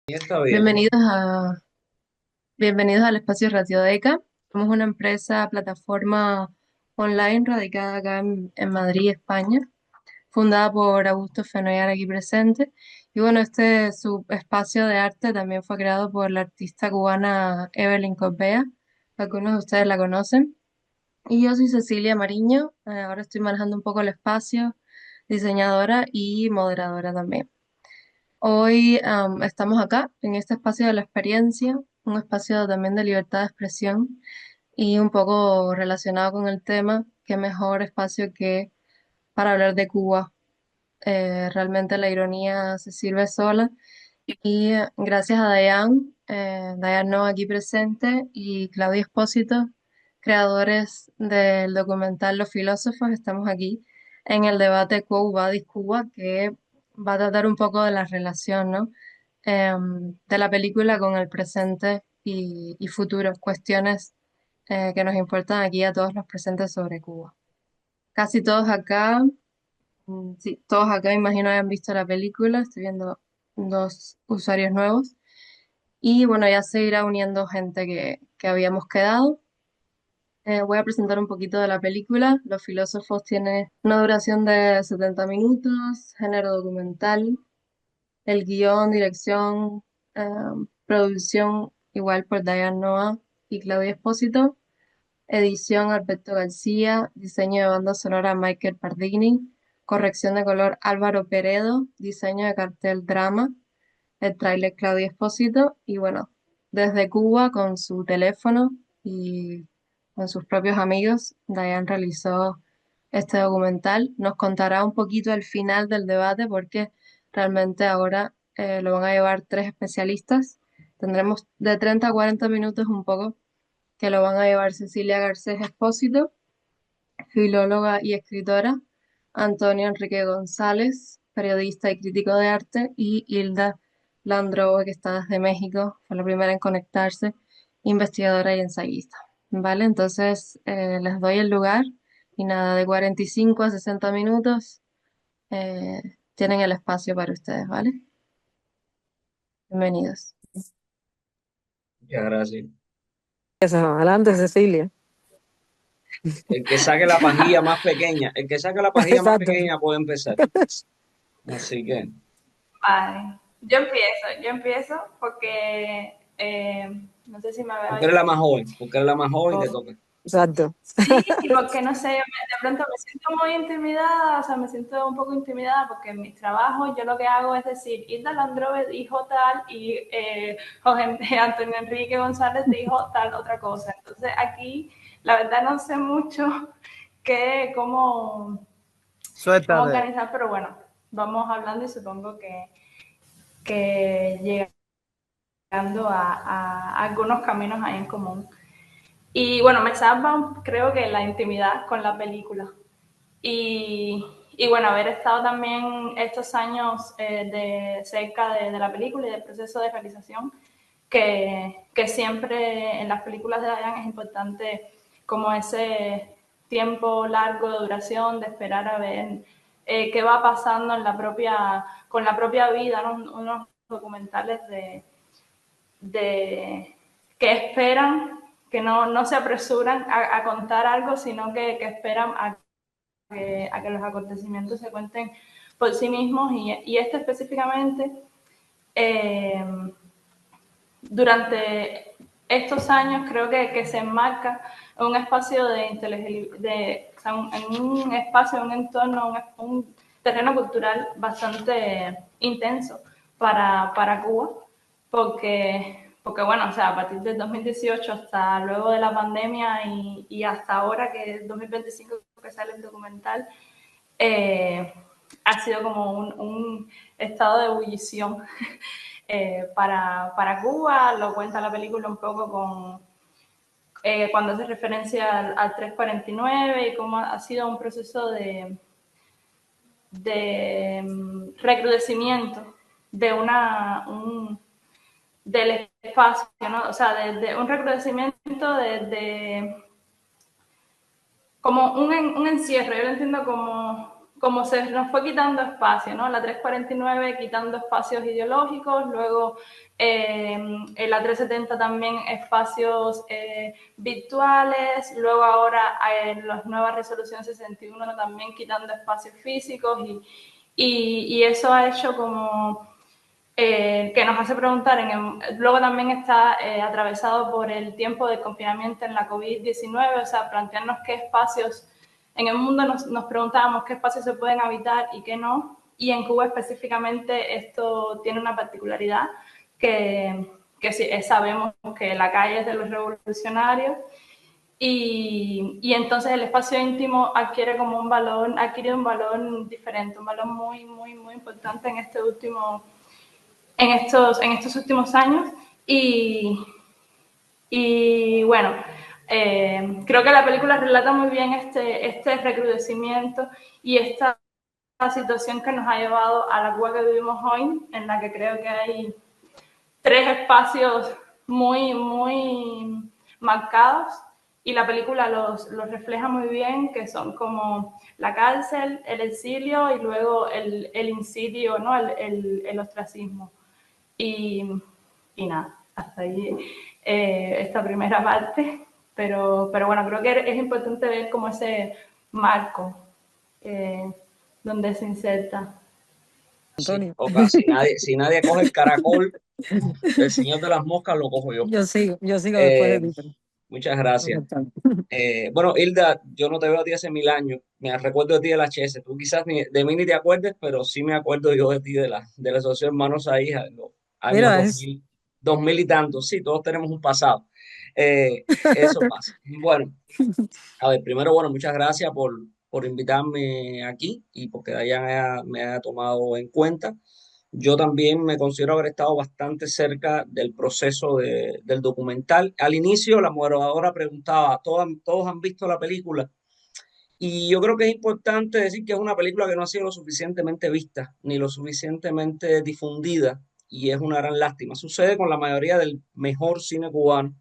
Y está bien. Bienvenidos a, bienvenidos al espacio Ratiodeca. Somos una empresa, plataforma online radicada acá en Madrid, España, fundada por Augusto Fenoyar aquí presente. Y bueno, este su espacio de arte también fue creado por la artista cubana Evelyn Copea. Algunos de ustedes la conocen. Y yo soy Cecilia Mariño. Ahora estoy manejando un poco el espacio, diseñadora y moderadora también. Hoy estamos acá, en este espacio de la experiencia, un espacio también de libertad de expresión y un poco relacionado con el tema, qué mejor espacio que para hablar de Cuba. Realmente la ironía se sirve sola y gracias a Dayan No aquí presente y Claudia Espósito, creadores del documental Los Filósofos, estamos aquí en el debate Quo Vadis Cuba, que va a tratar un poco de la relación, ¿no? De la película con el presente y futuro, cuestiones que nos importan aquí a todos los presentes sobre Cuba. Casi todos acá, sí, todos acá imagino hayan visto la película, estoy viendo dos usuarios nuevos. Y bueno, ya se irá uniendo gente que habíamos quedado. Voy a presentar un poquito de la película. Los filósofos tiene una duración de 70 minutos, género documental, el guión, dirección, eh, producción igual por Diane Noah y Claudia Espósito, edición Alberto García, diseño de banda sonora Michael Pardini, corrección de color Álvaro Peredo, diseño de cartel Drama, el tráiler Claudia Espósito y bueno, desde Cuba con su teléfono y con sus propios amigos, Dayan realizó este documental. Nos contará un poquito al final del debate porque realmente ahora lo van a llevar tres especialistas. Tendremos de 30 a 40 minutos un poco que lo van a llevar Cecilia Garcés Espósito, filóloga y escritora, Antonio Enrique González, periodista y crítico de arte, y Hilda Landrowe, que está desde México, fue la primera en conectarse, investigadora y ensayista. ¿Vale? Entonces, les doy el lugar y nada, de 45 a 60 minutos tienen el espacio para ustedes, ¿vale? Bienvenidos. Muchas gracias. Eso, adelante, Cecilia. El que saque la pajilla más pequeña, el que saque la pajilla más Exacto. pequeña puede empezar. Así que, Vale, yo empiezo porque no sé si me porque veo. eres la más joven, porque eres la más joven, te toca. Exacto. Sí, porque no sé, de pronto me siento muy intimidada, o sea, me siento un poco intimidada porque en mis trabajos yo lo que hago es decir, Hilda Landrove dijo tal y Jorge Antonio Enrique González dijo tal otra cosa. Entonces aquí, la verdad, no sé mucho cómo Suéltate. organizar, pero bueno, vamos hablando y supongo que llegando a algunos caminos ahí en común. Y bueno, me salva, creo que la intimidad con la película. Y bueno, haber estado también estos años de cerca de la película y del proceso de realización, que siempre en las películas de Diane es importante como ese tiempo largo de duración, de esperar a ver qué va pasando en con la propia vida, ¿no? Unos documentales de que esperan, que no se apresuran a contar algo, sino que esperan a que los acontecimientos se cuenten por sí mismos. Y este específicamente, eh, durante estos años creo que se enmarca en un espacio o sea, en un espacio, un entorno, un terreno cultural bastante intenso para Cuba, porque bueno, o sea, a partir del 2018 hasta luego de la pandemia y hasta ahora que es 2025 que sale el documental, eh, ha sido como un estado de ebullición para Cuba. Lo cuenta la película un poco cuando hace referencia al 349 y cómo ha sido un proceso de recrudecimiento de del espacio, ¿no? O sea, de un recrudecimiento como un encierro, yo lo entiendo como se nos fue quitando espacio, ¿no? La 349 quitando espacios ideológicos, luego en la 370 también espacios virtuales, luego ahora en la nueva resolución 61 también quitando espacios físicos y eso ha hecho como que nos hace preguntar, luego también está atravesado por el tiempo de confinamiento en la COVID-19, o sea, plantearnos qué espacios en el mundo nos preguntábamos qué espacios se pueden habitar y qué no, y en Cuba específicamente esto tiene una particularidad que sí, sabemos que la calle es de los revolucionarios y entonces el espacio íntimo adquiere como un valor, ha adquirido un valor diferente, un valor muy, muy, muy importante en estos últimos años y bueno, creo que la película relata muy bien este recrudecimiento y esta situación que nos ha llevado a la Cuba que vivimos hoy, en la que creo que hay tres espacios muy, muy marcados y la película los refleja muy bien, que son como la cárcel, el exilio y luego el insidio, ¿no? el ostracismo. Y, y nada, hasta ahí esta primera parte, pero bueno, creo que es importante ver como ese marco donde se inserta. Sí, Antonio. Oka, si nadie coge el caracol del Señor de las Moscas, lo cojo yo. Yo sigo después Eh, de ti. Pero muchas gracias. Bueno, Hilda, yo no te veo a ti hace 1000 años. Me recuerdo de ti de la HS. Tú quizás de mí ni te acuerdes, pero sí me acuerdo yo de ti de la Asociación Hermanos a Hija, en los años Mira, 2000 y tantos. Sí, todos tenemos un pasado. Eso pasa. Bueno, a ver, primero, bueno, muchas gracias por invitarme aquí y porque Dayan me ha tomado en cuenta. Yo también me considero haber estado bastante cerca del proceso del documental. Al inicio, la moderadora preguntaba, ¿todos han visto la película? Y yo creo que es importante decir que es una película que no ha sido lo suficientemente vista ni lo suficientemente difundida y es una gran lástima. Sucede con la mayoría del mejor cine cubano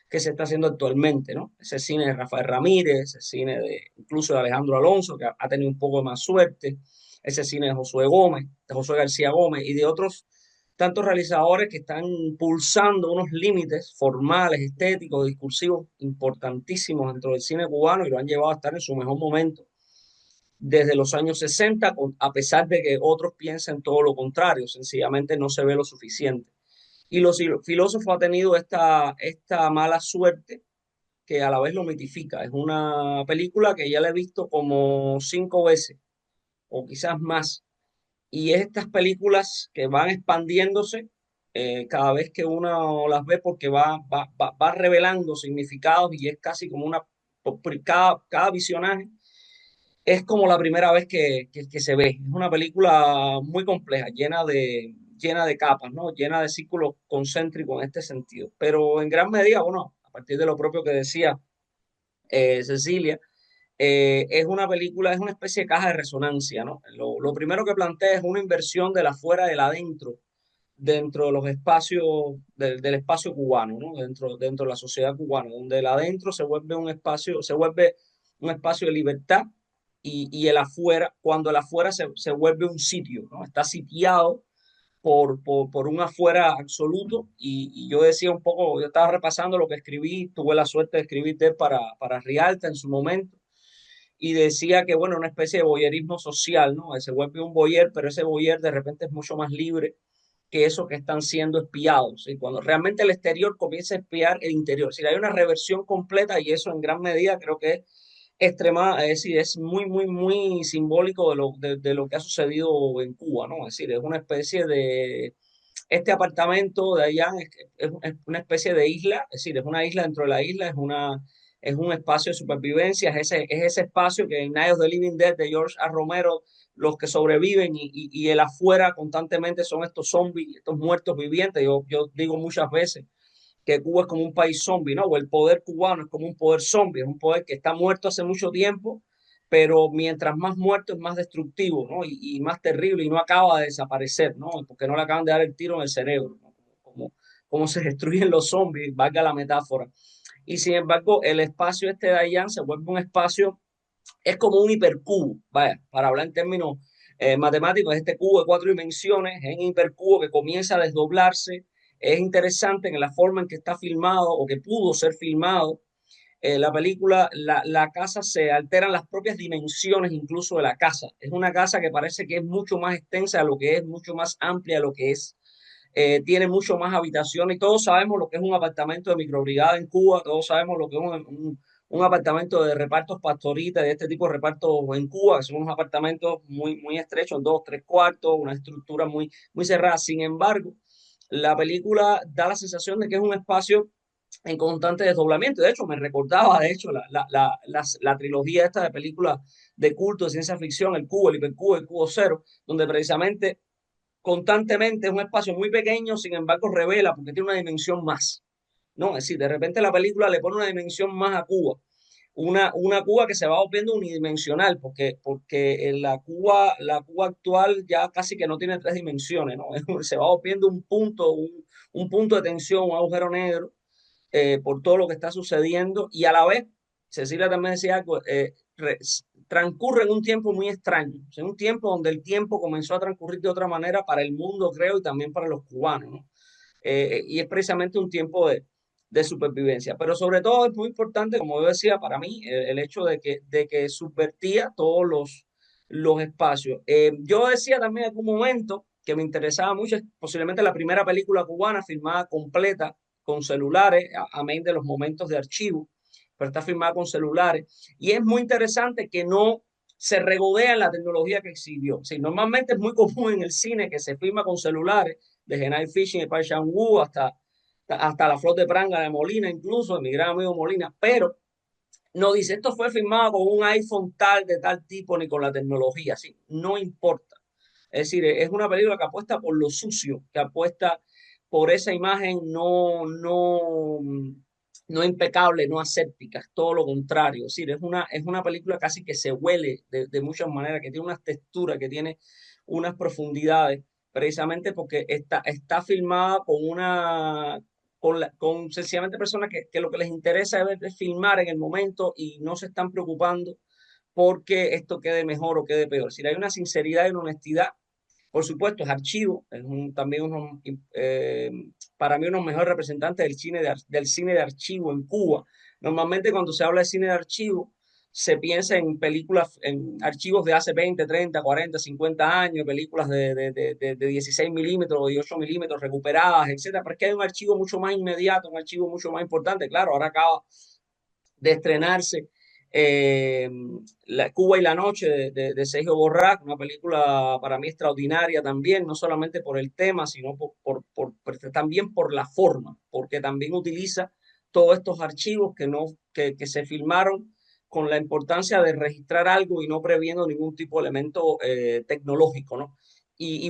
que se está haciendo actualmente, ¿no? Ese cine de Rafael Ramírez, ese cine incluso de Alejandro Alonso, que ha tenido un poco de más suerte, ese cine de Josué Gómez, de Josué García Gómez y de otros tantos realizadores que están pulsando unos límites formales, estéticos, discursivos importantísimos dentro del cine cubano y lo han llevado a estar en su mejor momento desde los años 60, a pesar de que otros piensen todo lo contrario, sencillamente no se ve lo suficiente. Y los filósofos han tenido esta mala suerte que a la vez lo mitifica. Es una película que ya la he visto como 5 veces o quizás más. Y es estas películas que van expandiéndose cada vez que uno las ve porque va revelando significados y es casi como cada visionaje es como la primera vez que se ve. Es una película muy compleja, llena de capas, ¿no? Llena de círculos concéntricos en este sentido. Pero en gran medida, bueno, a partir de lo propio que decía Cecilia, es una película, es una especie de caja de resonancia, ¿no? Lo primero que plantea es una inversión de la afuera del adentro, dentro de los espacios, del espacio cubano, ¿no? Dentro de la sociedad cubana, donde el adentro se vuelve un espacio de libertad y el afuera, cuando el afuera se vuelve un sitio, ¿no? Está sitiado por un afuera absoluto y yo decía un poco, yo estaba repasando lo que escribí, tuve la suerte de escribir para Rialta en su momento y decía que, bueno, una especie de voyerismo social, ¿no? Se vuelve un voyeur, pero ese voyeur de repente es mucho más libre que eso que están siendo espiados. Y cuando realmente el exterior comienza a espiar el interior, es decir, hay una reversión completa y eso en gran medida creo que es es decir, es muy, muy, muy simbólico de lo que ha sucedido en Cuba, ¿no? Es decir, es una especie de, este apartamento de allá es una especie de isla, es decir, es una isla dentro de la isla, es un espacio de supervivencia, es ese espacio que en Night of the Living Dead de George A. Romero, los que sobreviven y el afuera constantemente son estos zombies, estos muertos vivientes. Yo digo muchas veces que Cuba es como un país zombie, ¿no? O el poder cubano es como un poder zombie, es un poder que está muerto hace mucho tiempo, pero mientras más muerto es más destructivo, ¿no? Y más terrible y no acaba de desaparecer, ¿no? Porque no le acaban de dar el tiro en el cerebro, ¿no? Como se destruyen los zombies, valga la metáfora. Y sin embargo, el espacio este de Dayan se vuelve un espacio es como un hipercubo, vaya, para hablar en términos matemáticos, este cubo de 4 dimensiones es un hipercubo que comienza a desdoblarse. Es interesante en la forma en que está filmado o que pudo ser filmado la película, la casa se alteran las propias dimensiones incluso de la casa. Es una casa que parece que es mucho más extensa de lo que es, mucho más amplia de lo que es. Tiene mucho más habitaciones y todos sabemos lo que es un apartamento de microbrigada en Cuba, todos sabemos lo que es un apartamento de repartos pastoritas, de este tipo de repartos en Cuba, que son unos apartamentos muy, muy estrechos, 2, 3 cuartos, una estructura muy, muy cerrada. Sin embargo, la película da la sensación de que es un espacio en constante desdoblamiento. De hecho, me recordaba, de hecho, la trilogía esta de películas de culto de ciencia ficción, el cubo, el hipercubo, el cubo cero, donde precisamente constantemente es un espacio muy pequeño, sin embargo revela porque tiene una dimensión más, ¿no? Es decir, de repente la película le pone una dimensión más a Cuba, una Cuba que se va volviendo unidimensional, porque en la Cuba actual ya casi que no tiene 3 dimensiones, ¿no? Se va volviendo un punto de tensión, un agujero negro, por todo lo que está sucediendo y a la vez, Cecilia también decía algo, transcurre en un tiempo muy extraño, o sea, un tiempo donde el tiempo comenzó a transcurrir de otra manera para el mundo, creo, y también para los cubanos, ¿no? Y es precisamente un tiempo de supervivencia. Pero sobre todo es muy importante, como yo decía, para mí, el hecho de que subvertía todos los espacios. Yo decía también en algún momento que me interesaba mucho, es posiblemente la primera película cubana filmada completa con celulares, amén de los momentos de archivo, pero está filmada con celulares. Y es muy interesante que no se regodea en la tecnología que exhibió. Sí, normalmente es muy común en el cine que se filma con celulares, desde Night Fishing y Pai Chan-woo hasta La Flor de Pranga de Molina, incluso de mi gran amigo Molina, pero no dice esto fue filmado con un iPhone tal de tal tipo ni con la tecnología, sí, no importa. Es decir, es una película que apuesta por lo sucio, que apuesta por esa imagen no impecable, no aséptica, es todo lo contrario. Es decir, es una película casi que se huele de muchas maneras, que tiene unas texturas, que tiene unas profundidades, precisamente porque está filmada con sencillamente personas que lo que les interesa es filmar en el momento y no se están preocupando porque esto quede mejor o quede peor. Si hay una sinceridad y una honestidad, por supuesto, es archivo, también para mí uno de los mejores representantes del cine de archivo en Cuba. Normalmente cuando se habla de cine de archivo, se piensa en películas, en archivos de hace 20, 30, 40, 50 años, películas de 16 milímetros o de 8 milímetros recuperadas, etcétera. Pero es que hay un archivo mucho más inmediato, un archivo mucho más importante. Claro, ahora acaba de estrenarse eh, Cuba y la Noche de Sergio Borrach, una película para mí extraordinaria también, no solamente por el tema, sino también por la forma, porque también utiliza todos estos archivos que se filmaron con la importancia de registrar algo y no previendo ningún tipo de elemento tecnológico, ¿no?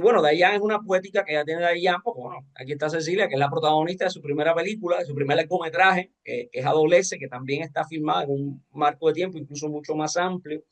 Bueno, Dayan es una poética que ya tiene Dayan, pues bueno, aquí está Cecilia, que es la protagonista de su primera película, de su primer largometraje, que es Adolesce, que también está filmada en un marco de tiempo incluso mucho más amplio,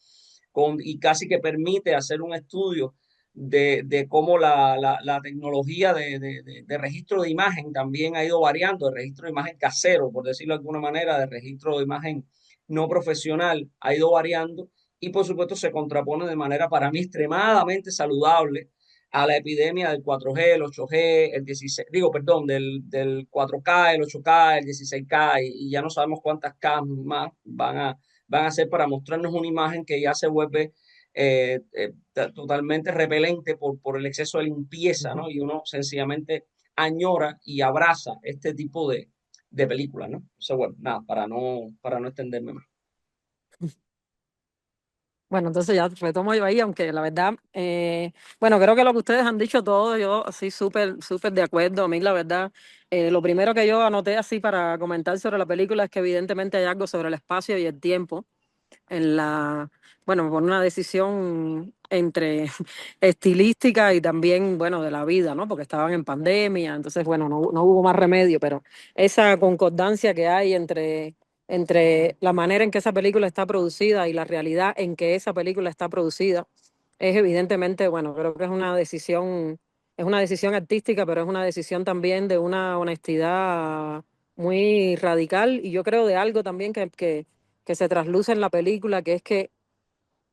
y casi que permite hacer un estudio de cómo la tecnología de registro de imagen también ha ido variando, de registro de imagen casero, por decirlo de alguna manera, de registro de imagen no profesional, ha ido variando y por supuesto se contrapone de manera para mí extremadamente saludable a la epidemia del 4G, el 8G, el 16, digo, perdón, del 4K, el 8K, el 16K, y ya no sabemos cuántas K más van a ser para mostrarnos una imagen que ya se vuelve totalmente repelente por el exceso de limpieza, ¿no? Y uno sencillamente añora y abraza este tipo de películas, ¿no? O sea, bueno, nada, para no extenderme más. Bueno, entonces ya retomo yo ahí, aunque la verdad, bueno, creo que lo que ustedes han dicho todo, yo así súper, súper de acuerdo. A mí la verdad, lo primero que yo anoté así para comentar sobre la película es que evidentemente hay algo sobre el espacio y el tiempo en bueno, por una decisión entre estilística y también, bueno, de la vida, ¿no? Porque estaban en pandemia, entonces, bueno, no hubo más remedio, pero esa concordancia que hay entre la manera en que esa película está producida y la realidad en que esa película está producida, es evidentemente, bueno, creo que es una decisión artística, pero es una decisión también de una honestidad muy radical y yo creo de algo también que se trasluce en la película, que es que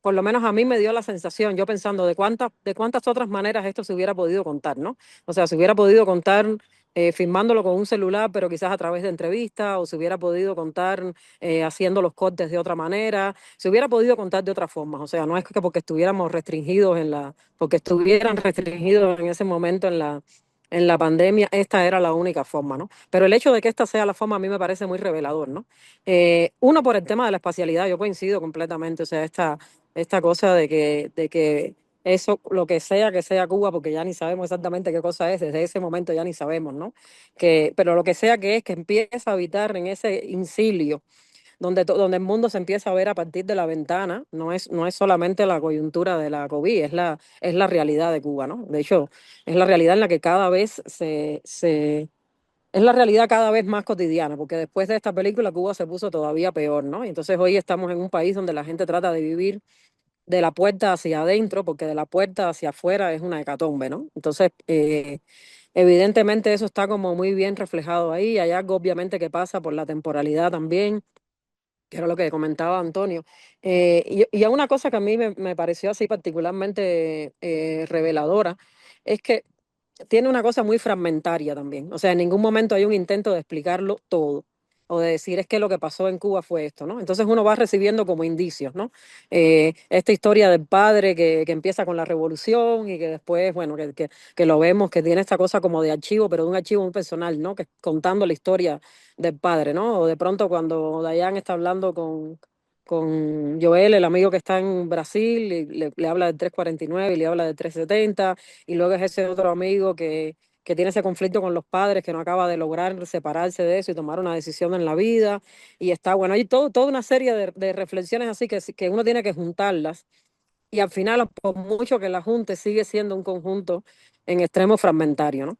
por lo menos a mí me dio la sensación, yo pensando de cuántas otras maneras esto se hubiera podido contar, ¿no? O sea, se hubiera podido contar filmándolo con un celular, pero quizás a través de entrevistas, o se hubiera podido contar haciendo los cortes de otra manera, se hubiera podido contar de otras formas. O sea, no es que porque estuviéramos restringidos porque estuvieran restringidos en ese momento en la pandemia, esta era la única forma, ¿no? Pero el hecho de que esta sea la forma a mí me parece muy revelador, ¿no? Uno, por el tema de la espacialidad, yo coincido completamente, o sea, esta cosa de que eso, lo que sea Cuba, porque ya ni sabemos exactamente qué cosa es, desde ese momento ya ni sabemos, ¿no? Pero lo que sea que es, que empieza a habitar en ese incilio, donde el mundo se empieza a ver a partir de la ventana, no es solamente la coyuntura de la COVID, es la realidad de Cuba, ¿no? De hecho, es la realidad en la que cada vez es la realidad cada vez más cotidiana, porque después de esta película Cuba se puso todavía peor, ¿no? Y entonces hoy estamos en un país donde la gente trata de vivir de la puerta hacia adentro, porque de la puerta hacia afuera es una hecatombe, ¿no? Entonces, evidentemente eso está como muy bien reflejado ahí. Hay algo obviamente que pasa por la temporalidad también, que era lo que comentaba Antonio. Y una cosa que a mí me pareció así particularmente reveladora es que tiene una cosa muy fragmentaria también. O sea, en ningún momento hay un intento de explicarlo todo o de decir es que lo que pasó en Cuba fue esto, ¿no? Entonces uno va recibiendo como indicios, ¿no? Esta historia del padre que empieza con la revolución y que después, bueno, que lo vemos, que tiene esta cosa como de archivo, pero de un archivo muy personal, ¿no? Que contando la historia del padre, ¿no? O de pronto cuando Dayan está hablando con Joel, el amigo que está en Brasil, y le habla del 349 y le habla del 370, y luego es ese otro amigo que tiene ese conflicto con los padres, que no acaba de lograr separarse de eso y tomar una decisión en la vida, y está, bueno, hay toda una serie de reflexiones así que uno tiene que juntarlas, y al final, por mucho que la junte, sigue siendo un conjunto en extremo fragmentario, ¿no?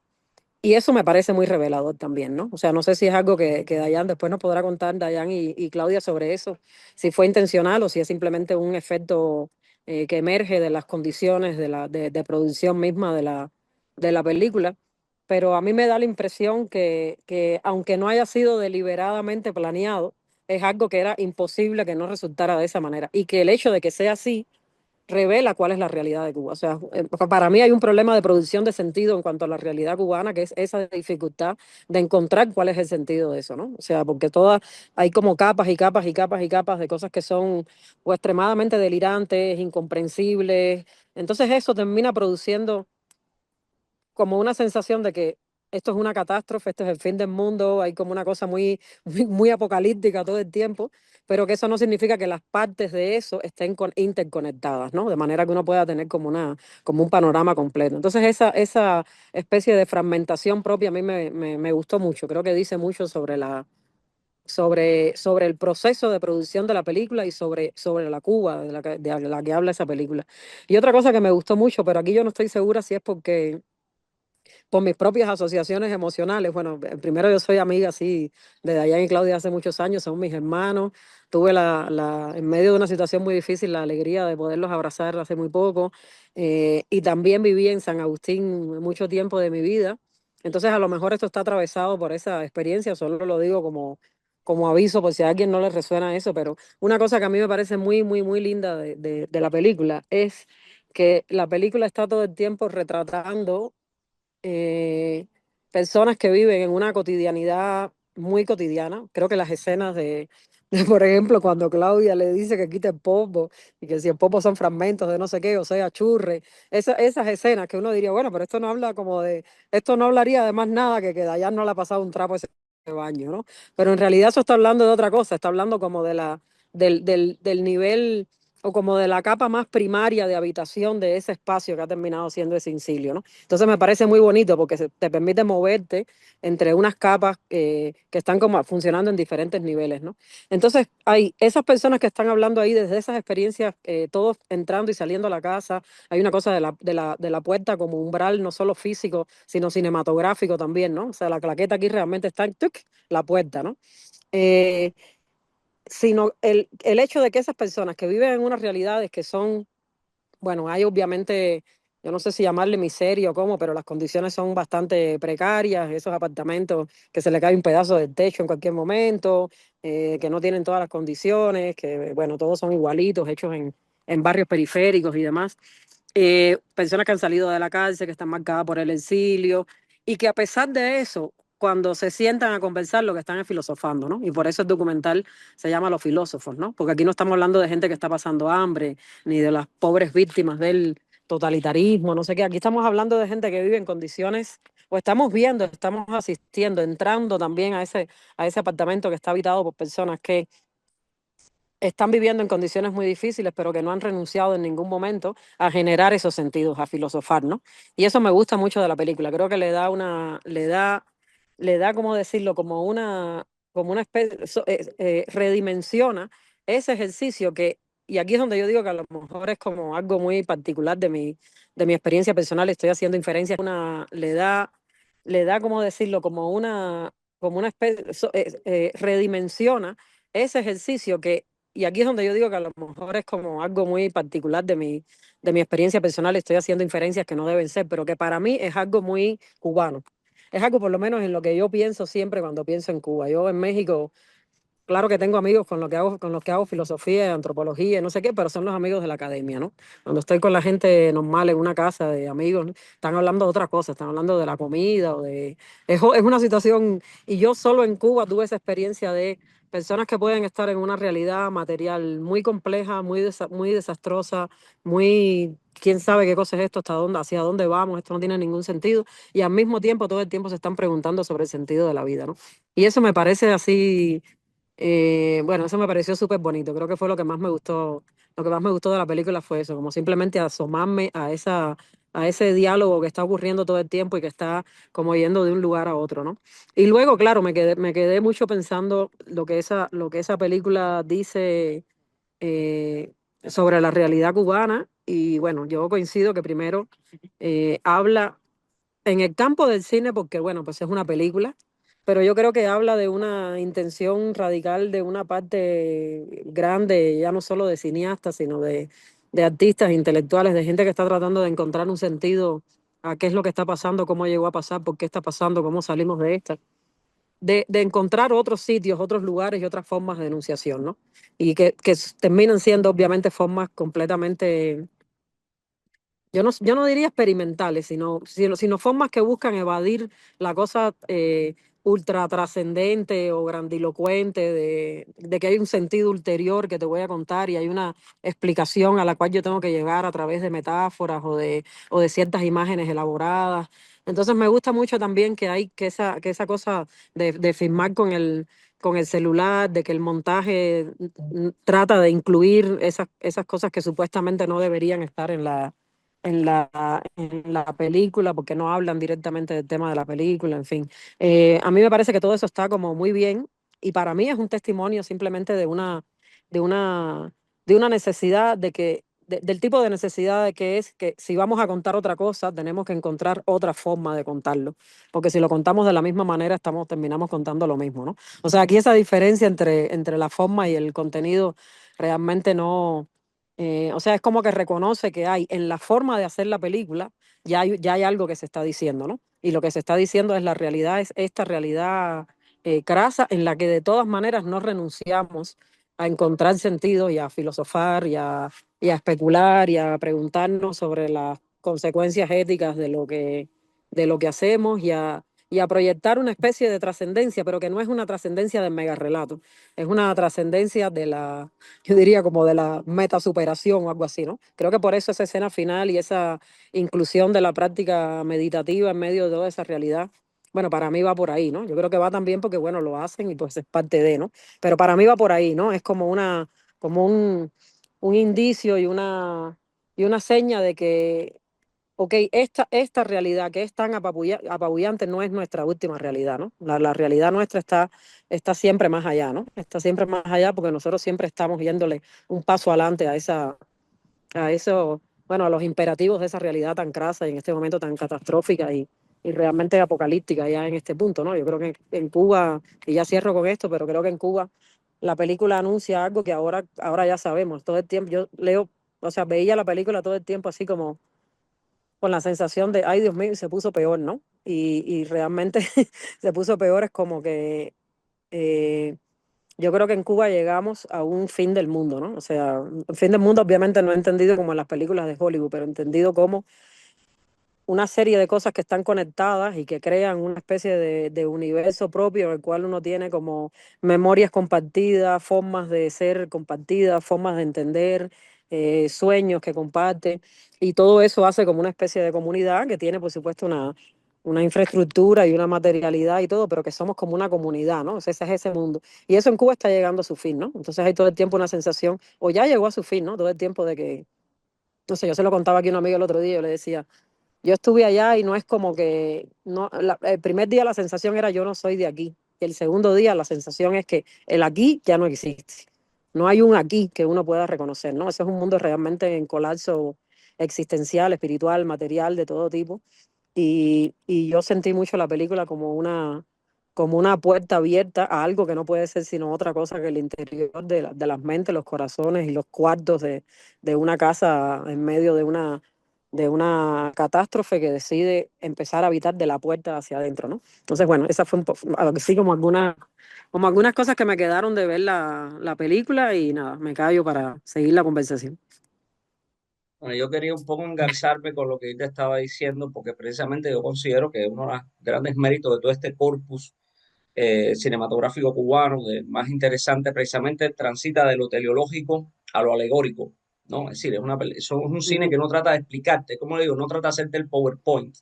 Y eso me parece muy revelador también, ¿no? O sea, no sé si es algo que Dayan después nos podrá contar, Dayan y Claudia, sobre eso, si fue intencional o si es simplemente un efecto que emerge de las condiciones de producción misma de la película. Pero a mí me da la impresión que aunque no haya sido deliberadamente planeado, es algo que era imposible que no resultara de esa manera. Y que el hecho de que sea así revela cuál es la realidad de Cuba. O sea, para mí hay un problema de producción de sentido en cuanto a la realidad cubana, que es esa dificultad de encontrar cuál es el sentido de eso, ¿no? O sea, porque todas hay como capas y capas y capas y capas de cosas que son o extremadamente delirantes, incomprensibles. Entonces eso termina produciendo como una sensación de que esto es una catástrofe, esto es el fin del mundo, hay como una cosa muy apocalíptica todo el tiempo, pero que eso no significa que las partes de eso estén interconectadas, ¿no? De manera que uno pueda tener como un panorama completo. Entonces esa especie de fragmentación propia a mí me gustó mucho, creo que dice mucho sobre el proceso de producción de la película y sobre la Cuba de la que habla esa película. Y otra cosa que me gustó mucho, pero aquí yo no estoy segura si es porque por mis propias asociaciones emocionales. Bueno, primero yo soy amiga así de Dayan y Claudia hace muchos años, son mis hermanos. Tuve en medio de una situación muy difícil, la alegría de poderlos abrazar hace muy poco. Y también viví en San Agustín mucho tiempo de mi vida. Entonces, a lo mejor esto está atravesado por esa experiencia, solo lo digo como aviso por si a alguien no le resuena eso, pero una cosa que a mí me parece muy, muy, muy linda de la película es que la película está todo el tiempo retratando eh, personas que viven en una cotidianidad muy cotidiana. Creo que las escenas por ejemplo, cuando Claudia le dice que quite el popo y que si el popo son fragmentos de no sé qué, o sea, churre, esas escenas que uno diría, bueno, pero esto no hablaría de más nada que Dayan no le ha pasado un trapo ese baño, ¿no? Pero en realidad eso está hablando de otra cosa, está hablando como del nivel o como de la capa más primaria de habitación de ese espacio que ha terminado siendo ese incilio, ¿no? Entonces me parece muy bonito porque te permite moverte entre unas capas que están como funcionando en diferentes niveles, ¿no? Entonces hay esas personas que están hablando ahí desde esas experiencias, todos entrando y saliendo a la casa. Hay una cosa de la puerta como umbral, no solo físico, sino cinematográfico también, ¿no? O sea, la claqueta aquí realmente está en ¡tuc! La puerta, ¿no? Eh, Sino el hecho de que esas personas que viven en unas realidades que son, bueno, hay obviamente, yo no sé si llamarle miseria o cómo, pero las condiciones son bastante precarias, esos apartamentos que se le cae un pedazo del techo en cualquier momento, que no tienen todas las condiciones, que, bueno, todos son igualitos, hechos en barrios periféricos y demás. Personas que han salido de la cárcel, que están marcadas por el exilio, y que a pesar de eso, cuando se sientan a conversar, lo que están es filosofando, ¿no? Y por eso el documental se llama Los Filósofos, ¿no? Porque aquí no estamos hablando de gente que está pasando hambre, ni de las pobres víctimas del totalitarismo, no sé qué. Aquí estamos hablando de gente que vive en condiciones, o estamos viendo, estamos asistiendo, entrando también a ese apartamento que está habitado por personas que están viviendo en condiciones muy difíciles, pero que no han renunciado en ningún momento a generar esos sentidos, a filosofar, ¿no? Y eso me gusta mucho de la película. Creo que le da, ¿cómo decirlo? Como una especie, redimensiona ese ejercicio que, y aquí es donde yo digo que a lo mejor es como algo muy particular de mi experiencia personal, estoy haciendo inferencias, le da, ¿cómo decirlo? Como una especie, redimensiona ese ejercicio que, y aquí es donde yo digo que a lo mejor es como algo muy particular de mi experiencia personal, estoy haciendo inferencias que no deben ser, pero que para mí es algo muy cubano. Es algo por lo menos en lo que yo pienso siempre cuando pienso en Cuba. Yo en México, claro que tengo amigos con los que hago filosofía, antropología, y no sé qué, pero son los amigos de la academia, ¿no? Cuando estoy con la gente normal en una casa de amigos, ¿no? Están hablando de otras cosas, están hablando de la comida o de... Es una situación, y yo solo en Cuba tuve esa experiencia de personas que pueden estar en una realidad material muy compleja, muy desastrosa, muy... ¿Quién sabe qué cosa es esto? ¿Hasta dónde, hacia dónde vamos? Esto no tiene ningún sentido. Y al mismo tiempo, todo el tiempo se están preguntando sobre el sentido de la vida, ¿no? Y eso me parece así bueno, eso me pareció súper bonito. Creo que fue lo que más me gustó. Lo que más me gustó de la película fue eso, como simplemente asomarme a ese diálogo que está ocurriendo todo el tiempo y que está como yendo de un lugar a otro, ¿no? Y luego, claro, me quedé mucho pensando lo que esa película dice sobre la realidad cubana. Y bueno, yo coincido que primero habla en el campo del cine, porque bueno, pues es una película, pero yo creo que habla de una intención radical de una parte grande, ya no solo de cineastas, sino de artistas, intelectuales, de gente que está tratando de encontrar un sentido a qué es lo que está pasando, cómo llegó a pasar, por qué está pasando, cómo salimos de esta. De encontrar otros sitios, otros lugares y otras formas de denunciación, ¿no? Y que terminan siendo obviamente formas completamente yo no diría experimentales, sino formas que buscan evadir la cosa ultra trascendente o grandilocuente de que hay un sentido ulterior que te voy a contar y hay una explicación a la cual yo tengo que llegar a través de metáforas o de ciertas imágenes elaboradas. Entonces me gusta mucho también que hay que esa cosa de filmar con el celular, de que el montaje trata de incluir esas cosas que supuestamente no deberían estar en la película, porque no hablan directamente del tema de la película, en fin. A mí me parece que todo eso está como muy bien y para mí es un testimonio simplemente de una, de una necesidad del tipo de necesidad de que es que si vamos a contar otra cosa, tenemos que encontrar otra forma de contarlo, porque si lo contamos de la misma manera, terminamos contando lo mismo, ¿no? O sea, aquí esa diferencia entre la forma y el contenido realmente no, o sea, es como que reconoce que hay en la forma de hacer la película, ya hay algo que se está diciendo, ¿no? Y lo que se está diciendo es la realidad, es esta realidad crasa en la que de todas maneras no renunciamos a encontrar sentido y a filosofar y a especular y a preguntarnos sobre las consecuencias éticas de lo que hacemos y a proyectar una especie de trascendencia, pero que no es una trascendencia del mega relato, es una trascendencia yo diría como de la metasuperación o algo así, ¿no? Creo que por eso esa escena final y esa inclusión de la práctica meditativa en medio de toda esa realidad, bueno, para mí va por ahí, ¿no? Yo creo que va también porque, bueno, lo hacen y pues es parte de, ¿no? Pero para mí va por ahí, ¿no? Es como como un indicio y una seña de que ok, esta realidad que es tan apabullante no es nuestra última realidad, ¿no? La realidad nuestra está siempre más allá, ¿no? Está siempre más allá porque nosotros siempre estamos yéndole un paso adelante a eso, bueno, a los imperativos de esa realidad tan crasa y en este momento tan catastrófica y realmente apocalíptica ya en este punto, ¿no? Yo creo que en Cuba, y ya cierro con esto, pero creo que en Cuba la película anuncia algo que ahora ya sabemos, todo el tiempo, yo leo, o sea, veía la película todo el tiempo así como con la sensación de, ay Dios mío, se puso peor, ¿no? Y realmente se puso peor, es como que eh, yo creo que en Cuba llegamos a un fin del mundo, ¿no? O sea, un fin del mundo obviamente no entendido como en las películas de Hollywood, pero entendido como una serie de cosas que están conectadas y que crean una especie de universo propio en el cual uno tiene como memorias compartidas, formas de ser compartidas, formas de entender, sueños que comparte, y todo eso hace como una especie de comunidad que tiene, por supuesto, una infraestructura y una materialidad y todo, pero que somos como una comunidad, ¿no? O sea, ese es ese mundo. Y eso en Cuba está llegando a su fin, ¿no? Entonces hay todo el tiempo una sensación, o ya llegó a su fin, ¿no? Todo el tiempo de que, no sé, yo se lo contaba aquí a un amigo el otro día, yo le decía, yo estuve allá y no es como que, no, el primer día la sensación era yo no soy de aquí. Y el segundo día la sensación es que el aquí ya no existe. No hay un aquí que uno pueda reconocer, ¿no? Ese es un mundo realmente en colapso existencial, espiritual, material, de todo tipo. Y yo sentí mucho la película como una puerta abierta a algo que no puede ser sino otra cosa que el interior de las mentes, los corazones y los cuartos de una casa en medio de una catástrofe que decide empezar a habitar de la puerta hacia adentro, ¿no? Entonces, bueno, esa fue un poco, sí, como algunas cosas que me quedaron de ver la película y nada, me callo para seguir la conversación. Bueno, yo quería un poco engarzarme con lo que te estaba diciendo, porque precisamente yo considero que uno de los grandes méritos de todo este corpus cinematográfico cubano, de más interesante, precisamente transita de lo teleológico a lo alegórico, ¿no? Es decir, es un cine que no trata de explicarte, como le digo, no trata de hacerte el PowerPoint.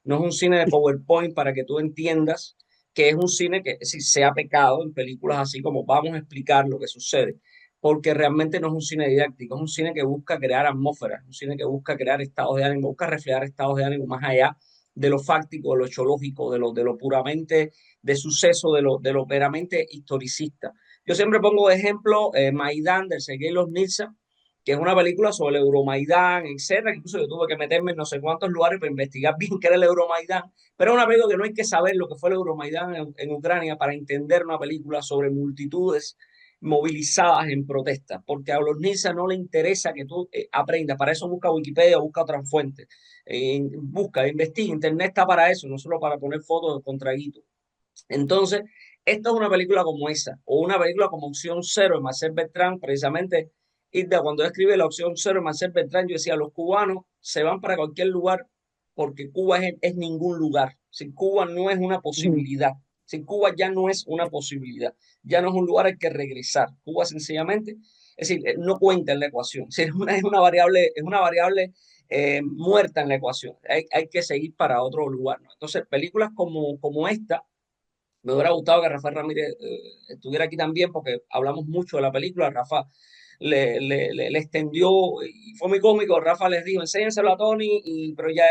No es un cine de PowerPoint para que tú entiendas que es un cine que si se ha pecado en películas así como vamos a explicar lo que sucede, porque realmente no es un cine didáctico, es un cine que busca crear atmósferas, un cine que busca crear estados de ánimo, busca reflejar estados de ánimo más allá de lo fáctico, de lo echológico, de lo puramente de suceso, de lo meramente historicista. Yo siempre pongo de ejemplo Maidán de Sergei Loznitsa, que es una película sobre el Euromaidán, etcétera. Incluso yo tuve que meterme en no sé cuántos lugares para investigar bien qué era el Euromaidán, pero es una película que no hay que saber lo que fue el Euromaidán en Ucrania para entender una película sobre multitudes movilizadas en protesta, porque a los NISA no le interesa que tú aprendas, para eso busca Wikipedia, busca otras fuentes, busca, investiga, Internet está para eso, no solo para poner fotos con traguitos. Entonces, esta es una película como esa, o una película como Opción Cero de Marcel Bertrand, precisamente, Hilda, cuando escribe la Opción Cero de Marcel Bertrand, yo decía, los cubanos se van para cualquier lugar porque Cuba es ningún lugar. Si Cuba no es una posibilidad, si Cuba ya no es una posibilidad, ya no es un lugar al que regresar. Cuba sencillamente, es decir, no cuenta en la ecuación, es una variable muerta en la ecuación. Hay que seguir para otro lugar, ¿no? Entonces, películas como esta, me hubiera gustado que Rafael Ramírez estuviera aquí también porque hablamos mucho de la película. Rafa le extendió y fue muy cómico. Rafa les dijo, enséñenselo a Tony, pero ya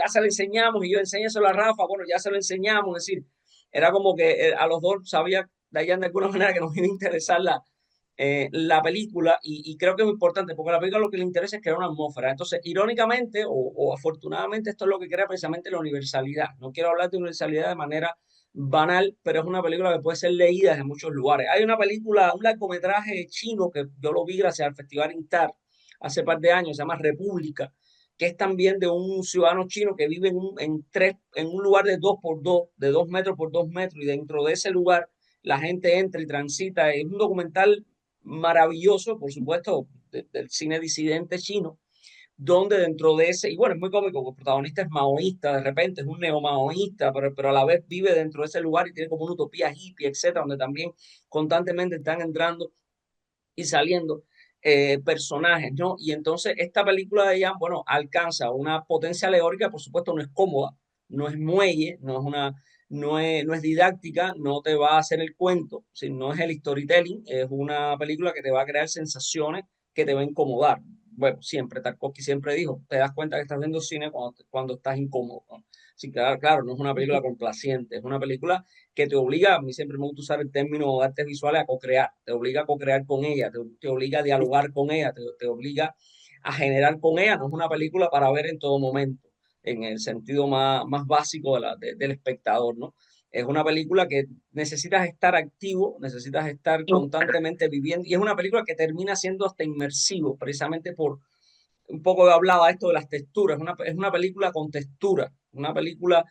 se lo enseñamos y yo enséñenselo a Rafa. Bueno, ya se lo enseñamos. Es decir, era como que a los dos sabía de allá de alguna manera que nos iba a interesar la película y creo que es muy importante porque a la película lo que le interesa es crear una atmósfera. Entonces, irónicamente o afortunadamente, esto es lo que crea precisamente la universalidad. No quiero hablar de universalidad de manera banal, pero es una película que puede ser leída desde muchos lugares. Hay una película, un largometraje chino que yo lo vi gracias al Festival Intar hace par de años, se llama República, que es también de un ciudadano chino que vive en un lugar de 2 por 2, de 2 metros por 2 metros, y dentro de ese lugar la gente entra y transita. Es un documental maravilloso, por supuesto, del cine disidente chino, donde dentro de ese, y bueno, es muy cómico, porque el protagonista es maoísta, de repente es un neomaoísta, pero a la vez vive dentro de ese lugar y tiene como una utopía hippie, etcétera, donde también constantemente están entrando y saliendo personajes, ¿no? Y entonces esta película de Jan, bueno, alcanza una potencia alegórica, por supuesto no es cómoda, no es muelle, no es didáctica, no te va a hacer el cuento, no es el storytelling, es una película que te va a crear sensaciones que te va a incomodar. Bueno, siempre, Tarkovsky siempre dijo, te das cuenta que estás viendo cine cuando estás incómodo, ¿no? Sí, claro, claro, no es una película complaciente, es una película que te obliga, a mí siempre me gusta usar el término de artes visuales, a co-crear, te obliga a co-crear con ella, te obliga a dialogar con ella, te obliga a generar con ella. No es una película para ver en todo momento, en el sentido más básico del espectador, ¿no? Es una película que necesitas estar activo, necesitas estar constantemente viviendo, y es una película que termina siendo hasta inmersivo, precisamente por un poco hablaba esto de las texturas, es una película con textura, una película,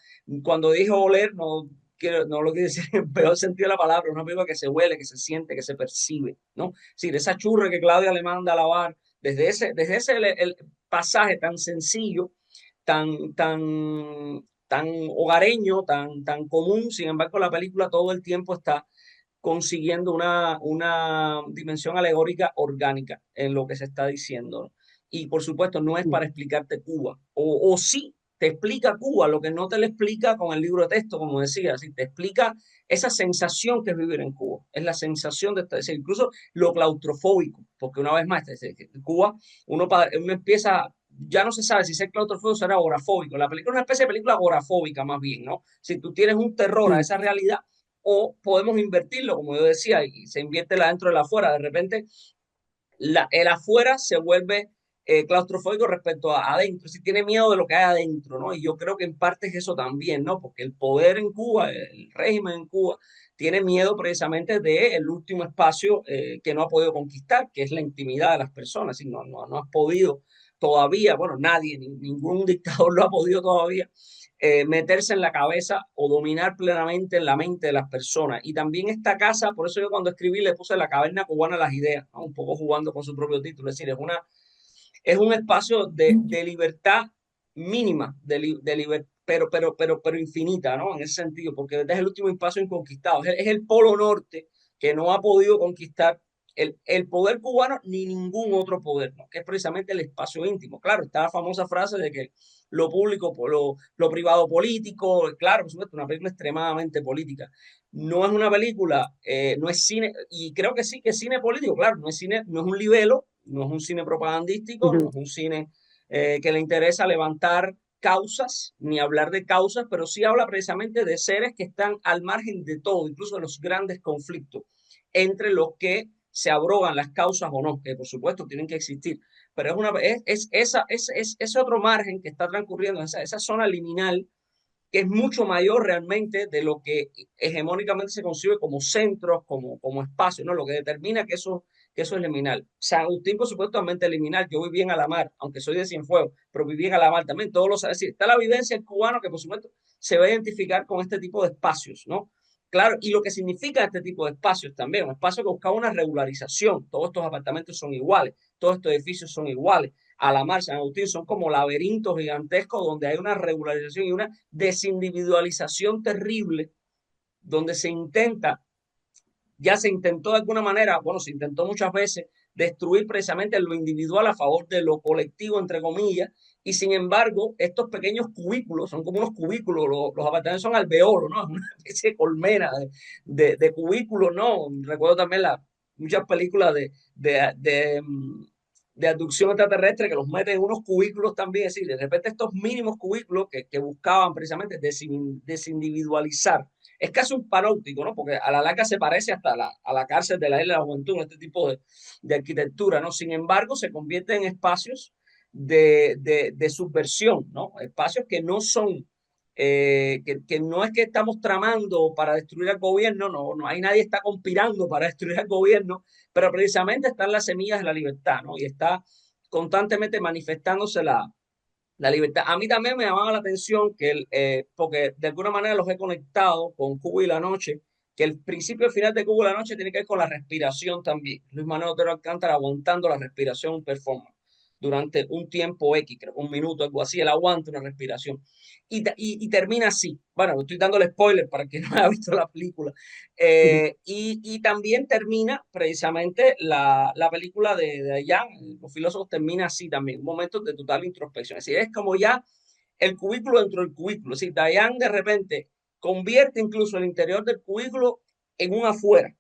cuando dijo oler, no, no lo quiero decir en el peor sentido de la palabra, una película que se huele, que se siente, que se percibe, ¿no? Es decir, esa churra que Claudia le manda a lavar, desde ese el pasaje tan sencillo, tan hogareño, tan común, sin embargo, la película todo el tiempo está consiguiendo una dimensión alegórica orgánica en lo que se está diciendo, ¿no? Y por supuesto, no es para explicarte Cuba, o sí te explica Cuba, lo que no te lo explica con el libro de texto, como decía, así te explica esa sensación que es vivir en Cuba, es la sensación de estar, incluso lo claustrofóbico, porque una vez más, en Cuba uno empieza, ya no se sabe si ser claustrofóbico o ser agorafóbico. La película es una especie de película agorafóbica más bien, ¿no? Si tú tienes un terror a Mm. esa realidad, o podemos invertirlo, como yo decía, y se invierte la dentro de la afuera. De repente, el afuera se vuelve claustrofóbico respecto a adentro, si tiene miedo de lo que hay adentro, ¿no? Y yo creo que en parte es eso también, ¿no? Porque el poder en Cuba, el régimen en Cuba, tiene miedo precisamente del último espacio que no ha podido conquistar, que es la intimidad de las personas. Y no ha podido todavía, bueno, nadie, ningún dictador lo ha podido todavía meterse en la cabeza o dominar plenamente en la mente de las personas. Y también esta casa, por eso yo cuando escribí le puse la caverna cubana a las ideas, ¿no? Un poco jugando con su propio título, es decir, es un espacio de libertad mínima, pero infinita, ¿no? En ese sentido, porque es el último espacio inconquistado, es el polo norte que no ha podido conquistar el poder cubano ni ningún otro poder, ¿no? Que es precisamente el espacio íntimo. Claro, está la famosa frase de que lo público, lo privado político, claro, por supuesto, una película extremadamente política. No es una película, no es cine, y creo que sí que es cine político, claro, no es cine, no es un libelo, no es un cine propagandístico, no Ujú. es un cine que le interesa levantar causas, ni hablar de causas, pero sí habla precisamente de seres que están al margen de todo, incluso de los grandes conflictos entre los que se abrogan las causas o no, que por supuesto tienen que existir, pero es otro margen que está transcurriendo, esa zona liminal que es mucho mayor realmente de lo que hegemónicamente se concibe como centros, como espacios, ¿no? Lo que determina que eso es liminal. San Agustín, por supuesto, también liminal. Yo viví en Alamar, aunque soy de Cienfuegos, pero viví en Alamar también. Todos los, es decir, está la vivencia del cubano que, por supuesto, se va a identificar con este tipo de espacios, ¿no? Claro, y lo que significa este tipo de espacios también, un espacio que busca una regularización. Todos estos apartamentos son iguales, todos estos edificios son iguales. Alamar, San Agustín son como laberintos gigantescos donde hay una regularización y una desindividualización terrible, donde ya se intentó de alguna manera, bueno, se intentó muchas veces destruir precisamente lo individual a favor de lo colectivo, entre comillas, y sin embargo, estos pequeños cubículos, son como unos cubículos, los apartamentos son alveolos, ¿no? Una especie de colmena de cubículos, ¿no? Recuerdo también muchas películas de abducción extraterrestre que los meten en unos cubículos también, es decir, de repente estos mínimos cubículos que buscaban precisamente desindividualizar. Es casi un panóptico, ¿no? Porque a la larga se parece hasta a la cárcel de la isla de la juventud, este tipo de arquitectura, ¿no? Sin embargo, se convierte en espacios de subversión, ¿no? Espacios que no son, que no es que estamos tramando para destruir al gobierno, no hay nadie está conspirando para destruir al gobierno, pero precisamente están las semillas de la libertad, ¿no? Y está constantemente manifestándose la libertad. A mí también me llamaba la atención porque de alguna manera los he conectado con Cuba y la noche, que el principio y el final de Cuba y la noche tiene que ver con la respiración también. Luis Manuel Otero Alcántara aguantando la respiración, un performance durante un tiempo X, creo, un minuto, algo así, él aguanta una respiración. Y termina así. Bueno, estoy dándole spoiler para quien no haya visto la película. Ujú. Y también termina precisamente la película de allá, los filósofos termina así también, un momento de total introspección. Es decir, es como ya el cubículo dentro del cubículo. Es decir, Dayan de repente convierte incluso el interior del cubículo en un afuera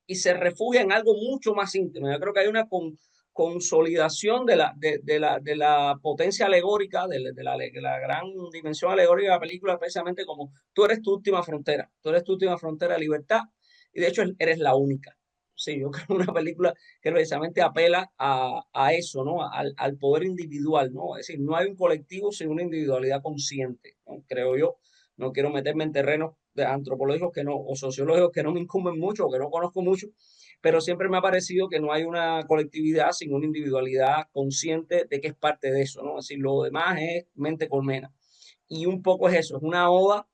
y se refugia en algo mucho más íntimo. Yo creo que hay una consolidación de la potencia alegórica, de la gran dimensión alegórica de la película, precisamente como tú eres tu última frontera, tú eres tu última frontera de libertad y de hecho eres la única. Sí, yo creo que una película que precisamente apela a eso, ¿no? Al poder individual, ¿no? Es decir, no hay un colectivo sin una individualidad consciente, ¿no? Creo yo. No quiero meterme en terrenos de antropológicos que no, o sociológicos que no me incumben mucho o que no conozco mucho, pero siempre me ha parecido que no hay una colectividad sin una individualidad consciente de que es parte de eso, ¿no? Es decir, lo demás es mente colmena. Y un poco es eso, es una oda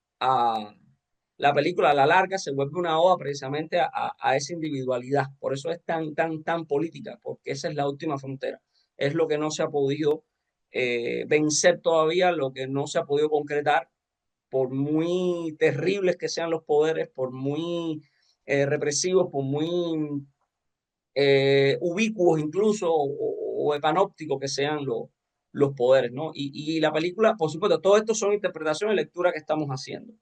la película a la larga se vuelve una oda precisamente a esa individualidad. Por eso es tan política, porque esa es la última frontera. Es lo que no se ha podido vencer todavía, lo que no se ha podido concretar, por muy terribles que sean los poderes, por muy represivos, por muy ubicuos incluso o epanópticos que sean los poderes, ¿no? Y la película, por supuesto, todo esto son interpretaciones y lecturas que estamos haciendo.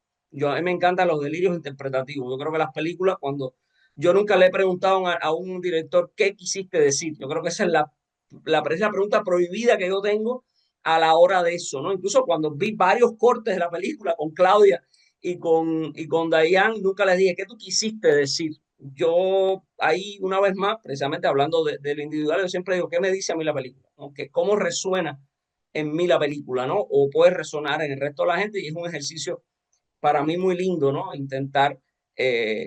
A mí me encantan los delirios interpretativos. Yo creo que las películas, cuando yo nunca le he preguntado a un director qué quisiste decir, yo creo que esa es la pregunta prohibida que yo tengo a la hora de eso, ¿no? Incluso cuando vi varios cortes de la película con Claudia y con Dayan, nunca les dije, ¿qué tú quisiste decir? Yo ahí, una vez más, precisamente hablando de lo individual, yo siempre digo, ¿qué me dice a mí la película? ¿No? Que cómo resuena en mí la película, ¿no? O puede resonar en el resto de la gente y es un ejercicio para mí muy lindo, ¿no? Intentar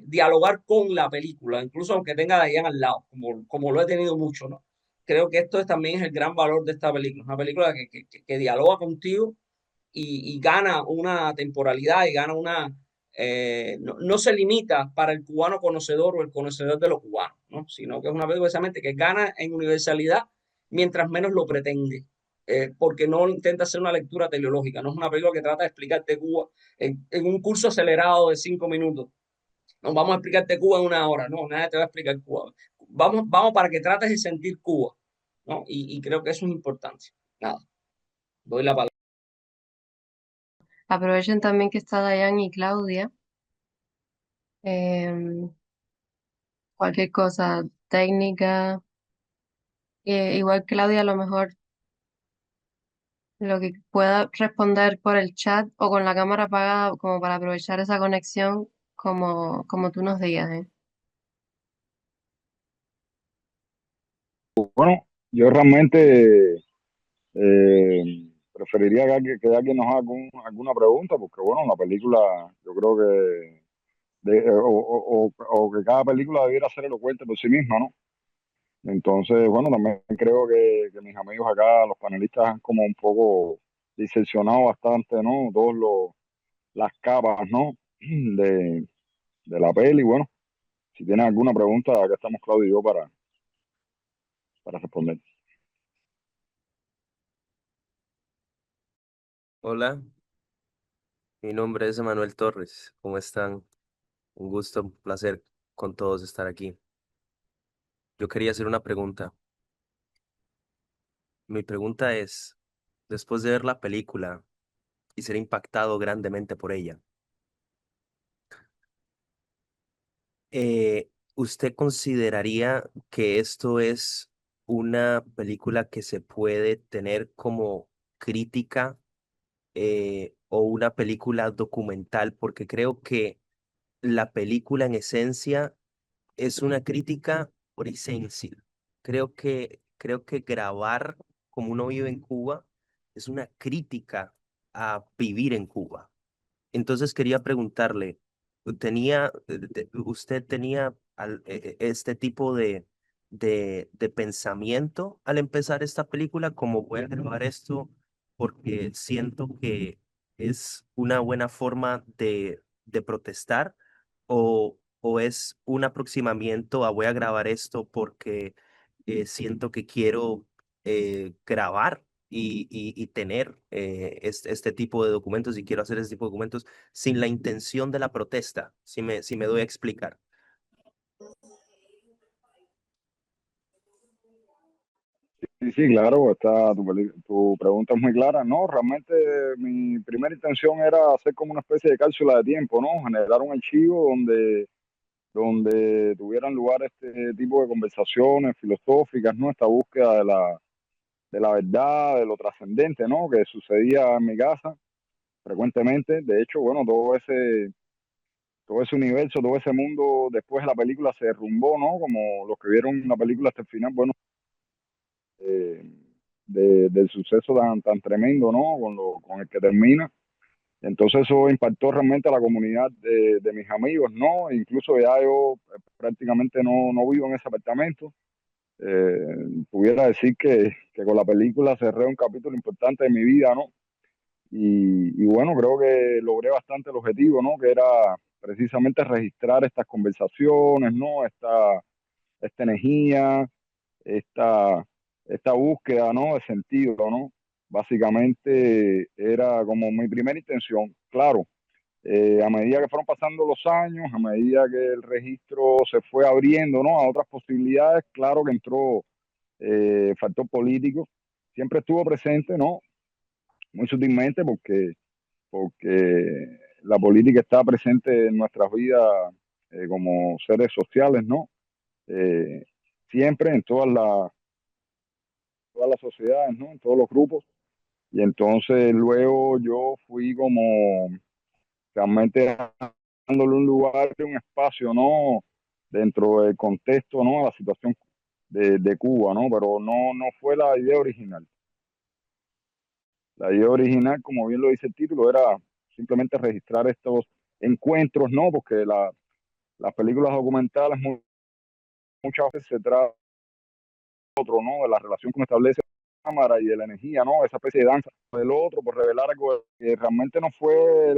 dialogar con la película, incluso aunque tenga a Dayan al lado, como lo he tenido mucho, ¿no? Creo que esto también es el gran valor de esta película, una película que dialoga contigo y gana una temporalidad y gana no se limita para el cubano conocedor o el conocedor de los cubanos, ¿no? Sino que es una película precisamente que gana en universalidad mientras menos lo pretende, porque no intenta hacer una lectura teleológica, no es una película que trata de explicarte Cuba en un curso acelerado de 5 minutos. No vamos a explicarte Cuba en una hora, no, nadie te va a explicar Cuba. Vamos para que trates de sentir Cuba, ¿no? Y creo que eso es importante. Nada, doy la palabra. Aprovechen también que está Dayan y Claudia. em, Cualquier cosa técnica. Igual Claudia a lo mejor lo que pueda responder por el chat o con la cámara apagada como para aprovechar esa conexión como tú nos digas, ¿eh? Bueno, yo realmente preferiría que alguien nos haga alguna pregunta, porque bueno, la película, yo creo que, o que cada película debiera ser elocuente por sí misma, ¿no? Entonces, bueno, también creo que mis amigos acá, los panelistas, han como un poco diseccionado bastante, ¿no? Las capas, ¿no? De la peli. Bueno, si tienen alguna pregunta, acá estamos Claudio y yo para responder. Hola, mi nombre es Emanuel Torres. ¿Cómo están? Un gusto, un placer con todos estar aquí. Yo quería hacer una pregunta. Mi pregunta es, después de ver la película y ser impactado grandemente por ella, ¿usted consideraría que esto es una película que se puede tener como crítica o una película documental? Porque creo que la película en esencia es una crítica por esencia. Creo que grabar como uno vive en Cuba es una crítica a vivir en Cuba. Entonces quería preguntarle, ¿usted tenía este tipo de pensamiento al empezar esta película? Como voy a grabar esto porque siento que es una buena forma de protestar o es un aproximamiento a voy a grabar esto porque siento que quiero grabar y tener este tipo de documentos y quiero hacer este tipo de documentos sin la intención de la protesta, si me doy a explicar. Sí, sí, claro, tu pregunta es muy clara. No, realmente mi primera intención era hacer como una especie de cápsula de tiempo, ¿no? Generar un archivo donde tuvieran lugar este tipo de conversaciones filosóficas, ¿no? Esta búsqueda de la verdad, de lo trascendente, ¿no? Que sucedía en mi casa frecuentemente. De hecho, bueno, todo ese universo, todo ese mundo después de la película se derrumbó, ¿no? Como los que vieron la película hasta el final, bueno, eh, del suceso tan tremendo, ¿no? Con el que termina. Entonces eso impactó realmente a la comunidad de mis amigos, ¿no? Incluso ya yo prácticamente no vivo en ese apartamento. Pudiera decir que con la película cerré un capítulo importante de mi vida, ¿no? Y bueno, creo que logré bastante el objetivo, ¿no? Que era precisamente registrar estas conversaciones, ¿no? Esta energía, esta, esta búsqueda, ¿no? De sentido, ¿no? Básicamente era como mi primera intención. Claro, a medida que fueron pasando los años, a medida que el registro se fue abriendo, ¿no? A otras posibilidades, claro que entró factor político. Siempre estuvo presente, ¿no? Muy sutilmente porque la política está presente en nuestras vidas como seres sociales, ¿no? Eh, siempre en todas las sociedades, ¿no? En todos los grupos. Y entonces luego yo fui como realmente dándole un lugar, un espacio, ¿no? Dentro del contexto, ¿no? A la situación de Cuba, ¿no? Pero no fue la idea original. La idea original, como bien lo dice el título, era simplemente registrar estos encuentros, ¿no? Porque las películas documentales muchas veces se trata otro, ¿no? De la relación que establece la cámara y de la energía, ¿no? Esa especie de danza del otro por revelar algo que realmente no fue,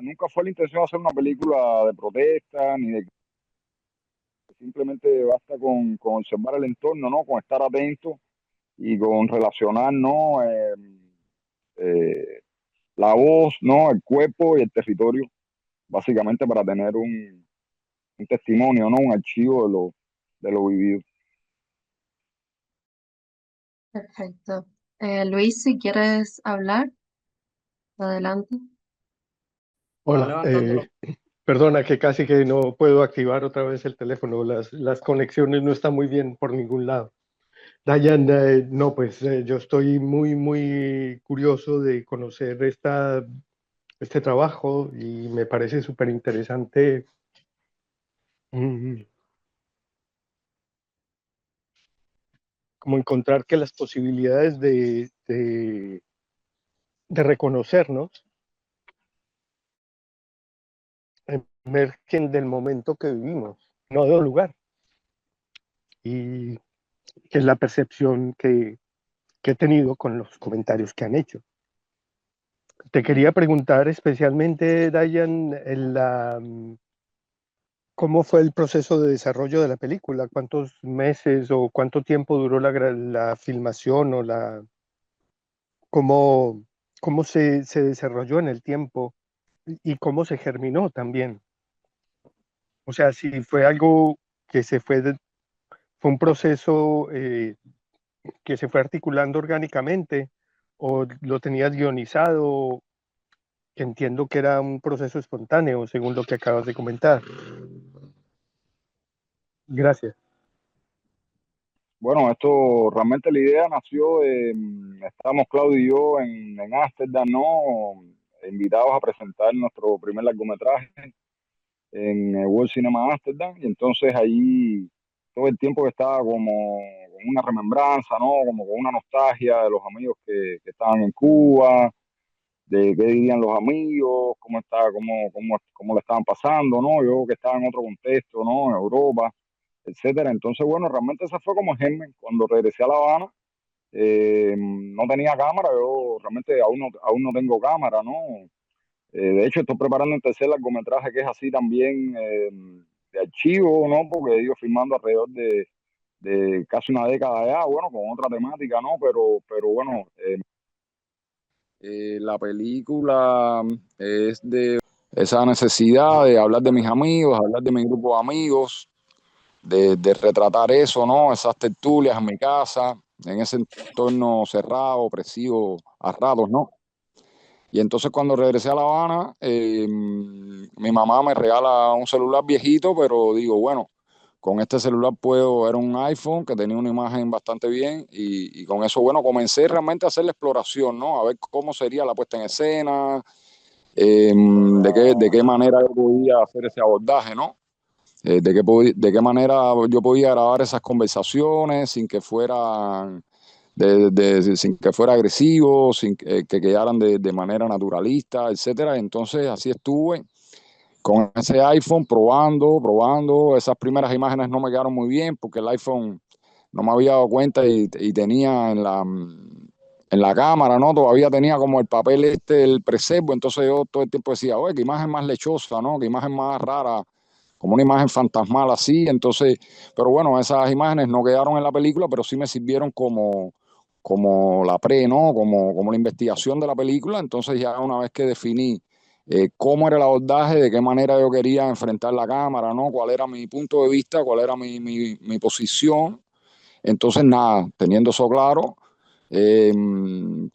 nunca fue la intención de hacer una película de protesta, ni de simplemente basta con observar el entorno, ¿no? Con estar atento y con relacionar, ¿no? Eh, la voz, ¿no? El cuerpo y el territorio, básicamente para tener un testimonio, ¿no? Un archivo de lo vivido. Perfecto. Luis, si quieres hablar, adelante. Estaba Hola, levantándolo. perdona que casi que no puedo activar otra vez el teléfono, las conexiones no están muy bien por ningún lado. Dayan, no, pues yo estoy muy curioso de conocer este trabajo y me parece súper interesante como encontrar que las posibilidades de reconocernos emergen del momento que vivimos, no de un lugar, y que es la percepción que he tenido con los comentarios que han hecho. Te quería preguntar especialmente, Dayan, ¿cómo fue el proceso de desarrollo de la película? ¿Cuántos meses o cuánto tiempo duró la filmación o cómo, cómo se desarrolló en el tiempo y cómo se germinó también? O sea, si fue algo que fue un proceso que se fue articulando orgánicamente o lo tenías guionizado, que entiendo que era un proceso espontáneo, según lo que acabas de comentar. Gracias. Bueno, esto realmente la idea nació estábamos Claudio y yo en Ámsterdam, ¿no? Invitados a presentar nuestro primer largometraje en el World Cinema Amsterdam, y entonces ahí todo el tiempo que estaba como con una remembranza, ¿no? Como con una nostalgia de los amigos que estaban en Cuba, de qué dirían los amigos, cómo le estaban pasando, ¿no? Yo que estaba en otro contexto, ¿no? En Europa, etcétera. Entonces, bueno, realmente esa fue como el germen. Cuando regresé a La Habana, no tenía cámara, yo realmente aún no tengo cámara, ¿no? De hecho, estoy preparando un tercer largometraje que es así también de archivo, ¿no? Porque he ido filmando alrededor de casi una década ya, bueno, con otra temática, ¿no? Pero bueno, la película es de esa necesidad de hablar de mis amigos, hablar de mi grupo de amigos, de retratar eso, ¿no? Esas tertulias en mi casa, en ese entorno cerrado, opresivo, a ratos, ¿no? Y entonces cuando regresé a La Habana, mi mamá me regala un celular viejito, pero digo, bueno, con este celular puedo, era un iPhone que tenía una imagen bastante bien y con eso, bueno, comencé realmente a hacer la exploración, ¿no? A ver cómo sería la puesta en escena, de qué manera yo podía hacer ese abordaje, ¿no? De qué manera yo podía grabar esas conversaciones sin que fueran sin que fuera agresivo, sin que quedaran de manera naturalista, etcétera. Entonces así estuve con ese iPhone probando. Esas primeras imágenes no me quedaron muy bien porque el iPhone no me había dado cuenta y tenía en la cámara, ¿no? Todavía tenía como el papel el preservo, entonces yo todo el tiempo decía, oye, qué imagen más lechosa, ¿no? Qué imagen más rara, como una imagen fantasmal así, entonces, pero bueno, esas imágenes no quedaron en la película, pero sí me sirvieron como la ¿no? Como la investigación de la película, entonces ya una vez que definí cómo era el abordaje, de qué manera yo quería enfrentar la cámara, ¿no? Cuál era mi punto de vista, cuál era mi posición, entonces nada, teniendo eso claro,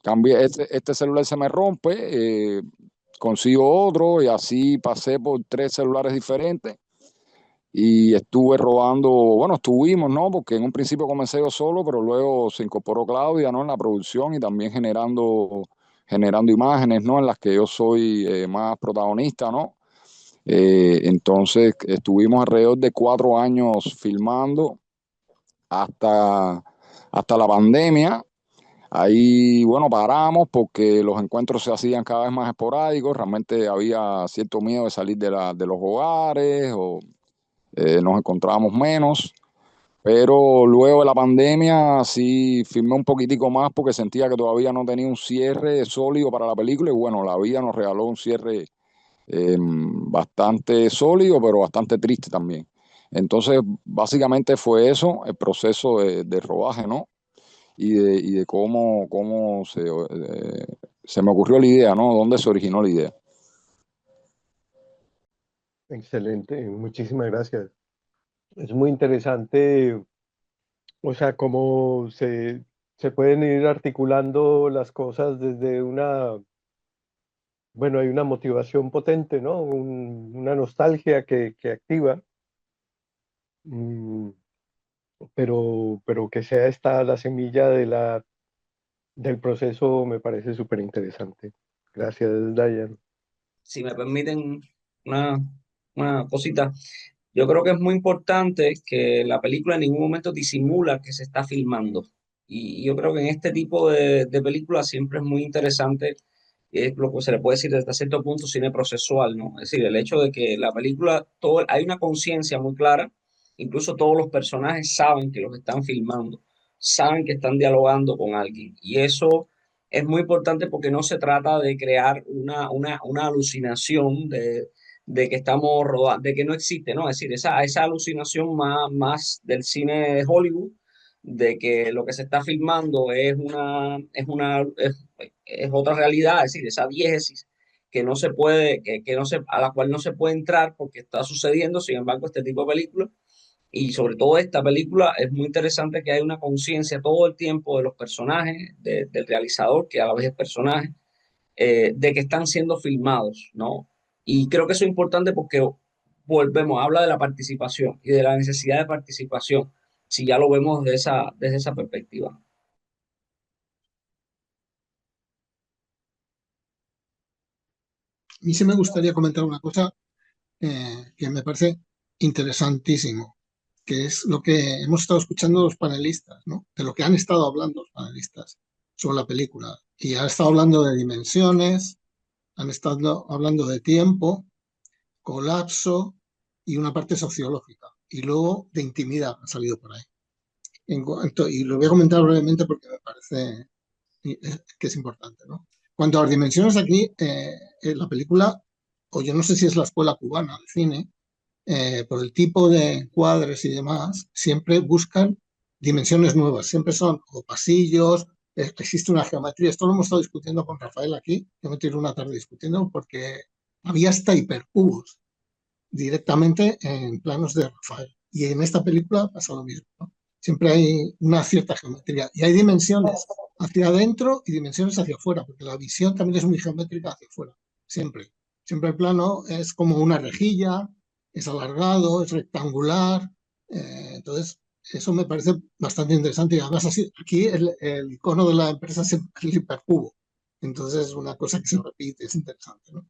cambié, este celular se me rompe, consigo otro y así pasé por 3 celulares diferentes y estuve rodando, bueno, estuvimos, ¿no? Porque en un principio comencé yo solo, pero luego se incorporó Claudia, ¿no? En la producción y también generando imágenes, ¿no? En las que yo soy más protagonista, ¿no? Entonces estuvimos alrededor de 4 años filmando hasta, hasta la pandemia. Ahí, bueno, paramos porque los encuentros se hacían cada vez más esporádicos, realmente había cierto miedo de salir de los hogares o nos encontrábamos menos, pero luego de la pandemia sí firmé un poquitico más porque sentía que todavía no tenía un cierre sólido para la película y bueno, la vida nos regaló un cierre bastante sólido, pero bastante triste también. Entonces, básicamente fue eso, el proceso de rodaje, ¿no? Y de cómo se me ocurrió la idea, ¿no? ¿Dónde se originó la idea? Excelente, muchísimas gracias. Es muy interesante, o sea, cómo se pueden ir articulando las cosas desde bueno, hay una motivación potente, ¿no? Una nostalgia que activa, mm, pero que sea esta la semilla del proceso me parece súper interesante. Gracias, Dayan. Si me permiten una, una cosita, yo creo que es muy importante que la película en ningún momento disimula que se está filmando. Y yo creo que en este tipo de películas siempre es muy interesante, es lo que se le puede decir desde cierto punto cine procesual, ¿no? Es decir, el hecho de que la película, hay una conciencia muy clara, incluso todos los personajes saben que los están filmando, saben que están dialogando con alguien. Y eso es muy importante porque no se trata de crear una alucinación de que estamos rodando, de que no existe, ¿no? Es decir, esa alucinación más del cine de Hollywood, de que lo que se está filmando es otra realidad, es decir, esa diégesis que no se puede, que no se, a la cual no se puede entrar porque está sucediendo, sin embargo, este tipo de películas y sobre todo esta película es muy interesante que hay una conciencia todo el tiempo de los personajes, del realizador, que a la vez es personaje, de que están siendo filmados, ¿no? Y creo que eso es importante porque volvemos, habla de la participación y de la necesidad de participación, si ya lo vemos desde esa perspectiva. A mí sí me gustaría comentar una cosa que me parece interesantísimo, que es lo que hemos estado escuchando los panelistas, ¿no? De lo que han estado hablando los panelistas sobre la película. Y han estado hablando de dimensiones, han estado hablando de tiempo, colapso y una parte sociológica. Y luego de intimidad ha salido por ahí. Y lo voy a comentar brevemente porque me parece que es importante, ¿no? Cuanto a las dimensiones aquí, en la película, o yo no sé si es la escuela cubana de cine, por el tipo de encuadres y demás, siempre buscan dimensiones nuevas, siempre son o pasillos, existe una geometría, esto lo hemos estado discutiendo con Rafael aquí, yo me tiré una tarde discutiendo porque había hasta hipercubos directamente en planos de Rafael. Y en esta película pasa lo mismo, ¿no? Siempre hay una cierta geometría y hay dimensiones hacia adentro y dimensiones hacia afuera, porque la visión también es muy geométrica hacia afuera, siempre. Siempre el plano es como una rejilla, es alargado, es rectangular, entonces eso me parece bastante interesante y además así, aquí el icono de la empresa es el hipercubo, entonces es una cosa que se repite, es interesante, ¿no?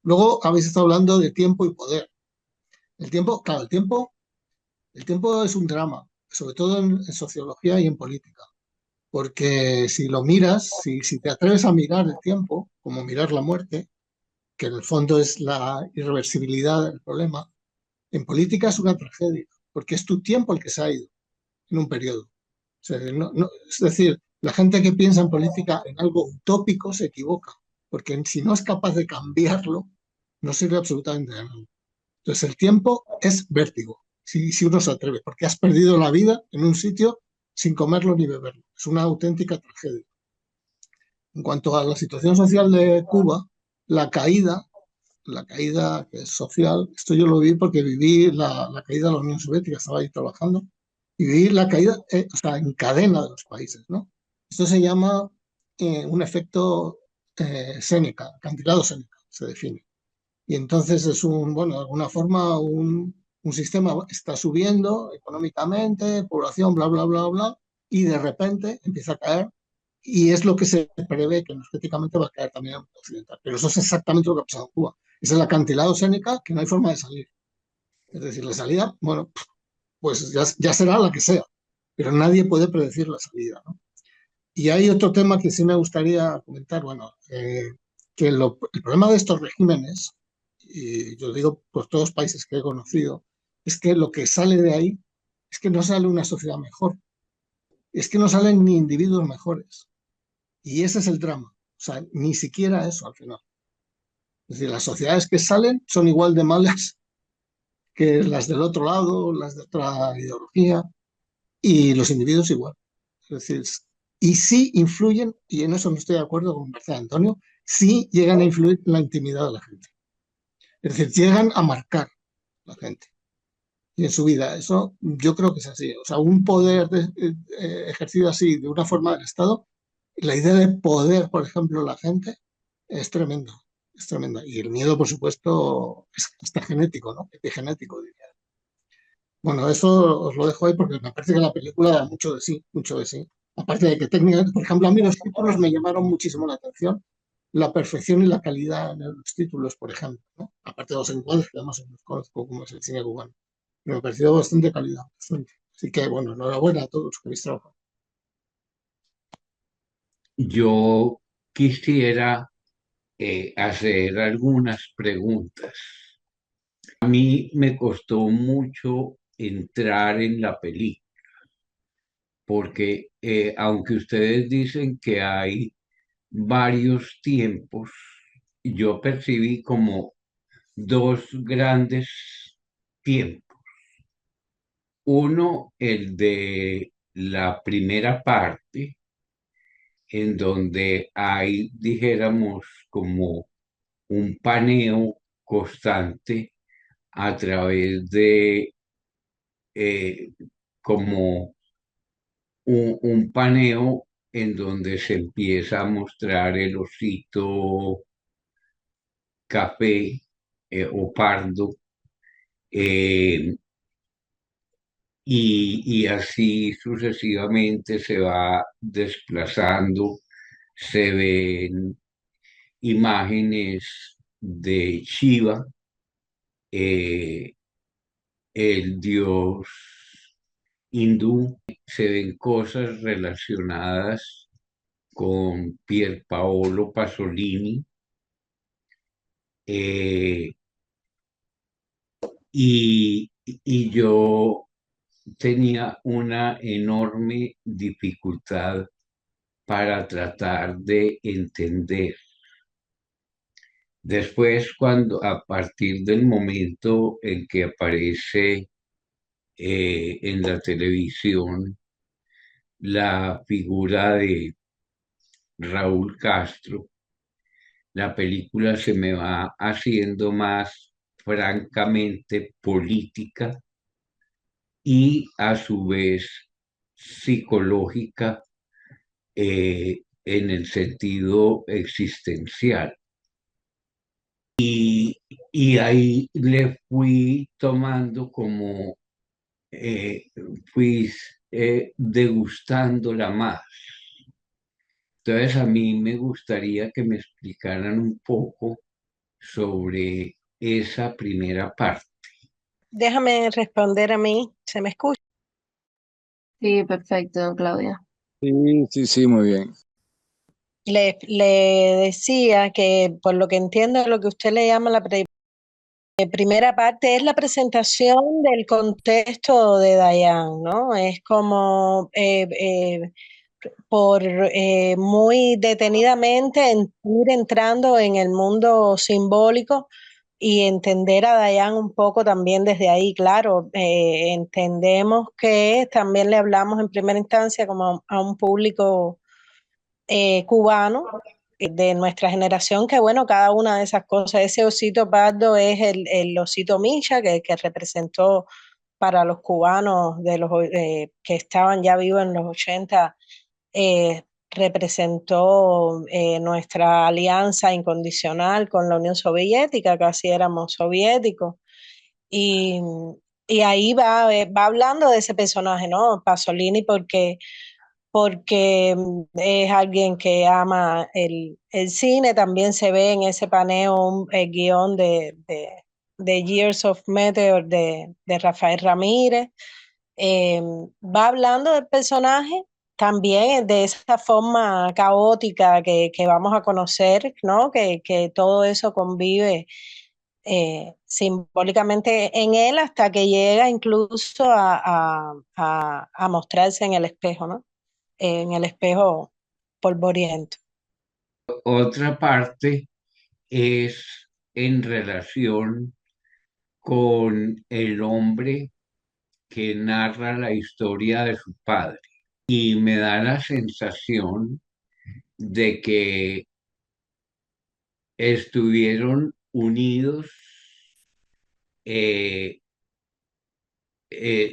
Luego habéis estado hablando de tiempo y poder. El tiempo, claro, el tiempo es un drama, sobre todo en sociología y en política, porque si lo miras, si te atreves a mirar el tiempo, como mirar la muerte, que en el fondo es la irreversibilidad del problema, en política es una tragedia, porque es tu tiempo el que se ha ido en un periodo. O sea, es decir, La gente que piensa en política en algo utópico se equivoca, porque si no es capaz de cambiarlo, no sirve absolutamente de nada. Entonces el tiempo es vértigo, si uno se atreve, porque has perdido la vida en un sitio sin comerlo ni beberlo. Es una auténtica tragedia. En cuanto a la situación social de Cuba, la caída, la caída que es social, esto yo lo vi porque viví la caída de la Unión Soviética, estaba ahí trabajando, y viví la caída, o sea, en cadena de los países, ¿no? Esto se llama un efecto Séneca, acantilado Séneca, se define. Y entonces es bueno, de alguna forma un sistema está subiendo económicamente, población, bla, bla, bla, bla, y de repente empieza a caer y es lo que se prevé que energéticamente va a caer también en el mundo occidental. Pero eso es exactamente lo que ha pasado en Cuba. Es el acantilado Séneca que no hay forma de salir. Es decir, la salida, bueno, pues ya será la que sea, pero nadie puede predecir la salida, ¿no? Y hay otro tema que sí me gustaría comentar, bueno, que el problema de estos regímenes, y yo digo por todos los países que he conocido, es que lo que sale de ahí es que no sale una sociedad mejor, es que no salen ni individuos mejores. Y ese es el drama. O sea, ni siquiera eso al final. Es decir, las sociedades que salen son igual de malas que las del otro lado, las de otra ideología, y los individuos igual. Es decir, y sí influyen, y en eso no estoy de acuerdo con Marcelo Antonio, sí llegan a influir en la intimidad de la gente. Es decir, llegan a marcar a la gente y en su vida. Eso yo creo que es así. O sea, un poder ejercido así de una forma del Estado, la idea de poder, por ejemplo, la gente, es tremendo. Es tremenda. Y el miedo, por supuesto, es hasta genético, ¿no? Epigenético, diría. Bueno, eso os lo dejo ahí porque me parece que la película da mucho de sí, mucho de sí. Aparte de que técnicamente, por ejemplo, a mí los títulos me llamaron muchísimo la atención, la perfección y la calidad en los títulos, por ejemplo, ¿no? Aparte de los encuadres, que además los conozco como es el cine cubano. Pero me pareció bastante calidad, bastante. Así que, bueno, enhorabuena a todos los que habéis trabajado. Yo quisiera hacer algunas preguntas. A mí me costó mucho entrar en la película, porque aunque ustedes dicen que hay varios tiempos, yo percibí como dos grandes tiempos. Uno, el de la primera parte, en donde hay, dijéramos, como un paneo constante a través de eh, como un paneo en donde se empieza a mostrar el osito café o pardo, eh, y así sucesivamente se va desplazando, se ven imágenes de Shiva, eh, el dios hindú, se ven cosas relacionadas con Pierpaolo Pasolini, eh, y yo tenía una enorme dificultad para tratar de entender. Después, cuando a partir del momento en que aparece en la televisión la figura de Raúl Castro, la película se me va haciendo más francamente política y a su vez psicológica en el sentido existencial. Y ahí le fui tomando como, eh, fui degustándola más. Entonces a mí me gustaría que me explicaran un poco sobre esa primera parte. Déjame responder a mí. ¿Se me escucha? Sí, perfecto, Claudia. Sí, muy bien. Le decía que por lo que entiendo lo que usted le llama la primera parte es la presentación del contexto de Dayan, ¿no? Es como muy detenidamente ir entrando en el mundo simbólico y entender a Dayan un poco también desde ahí. Claro, entendemos que también le hablamos en primera instancia como a un público cubano de nuestra generación, que bueno, cada una de esas cosas, ese osito pardo es el osito Misha que representó para los cubanos que estaban ya vivos en los 80, representó nuestra alianza incondicional con la Unión Soviética, casi éramos soviéticos. Y, y ahí va hablando de ese personaje, ¿no? Pasolini, porque es alguien que ama el cine, también se ve en ese paneo el guión de Years of Meteor de Rafael Ramírez. Va hablando del personaje también de esa forma caótica que vamos a conocer, ¿no? Que todo eso convive simbólicamente en él hasta que llega incluso a mostrarse en el espejo, ¿no? En el espejo polvoriento. Otra parte es en relación con el hombre que narra la historia de su padre. Y me da la sensación de que estuvieron unidos eh,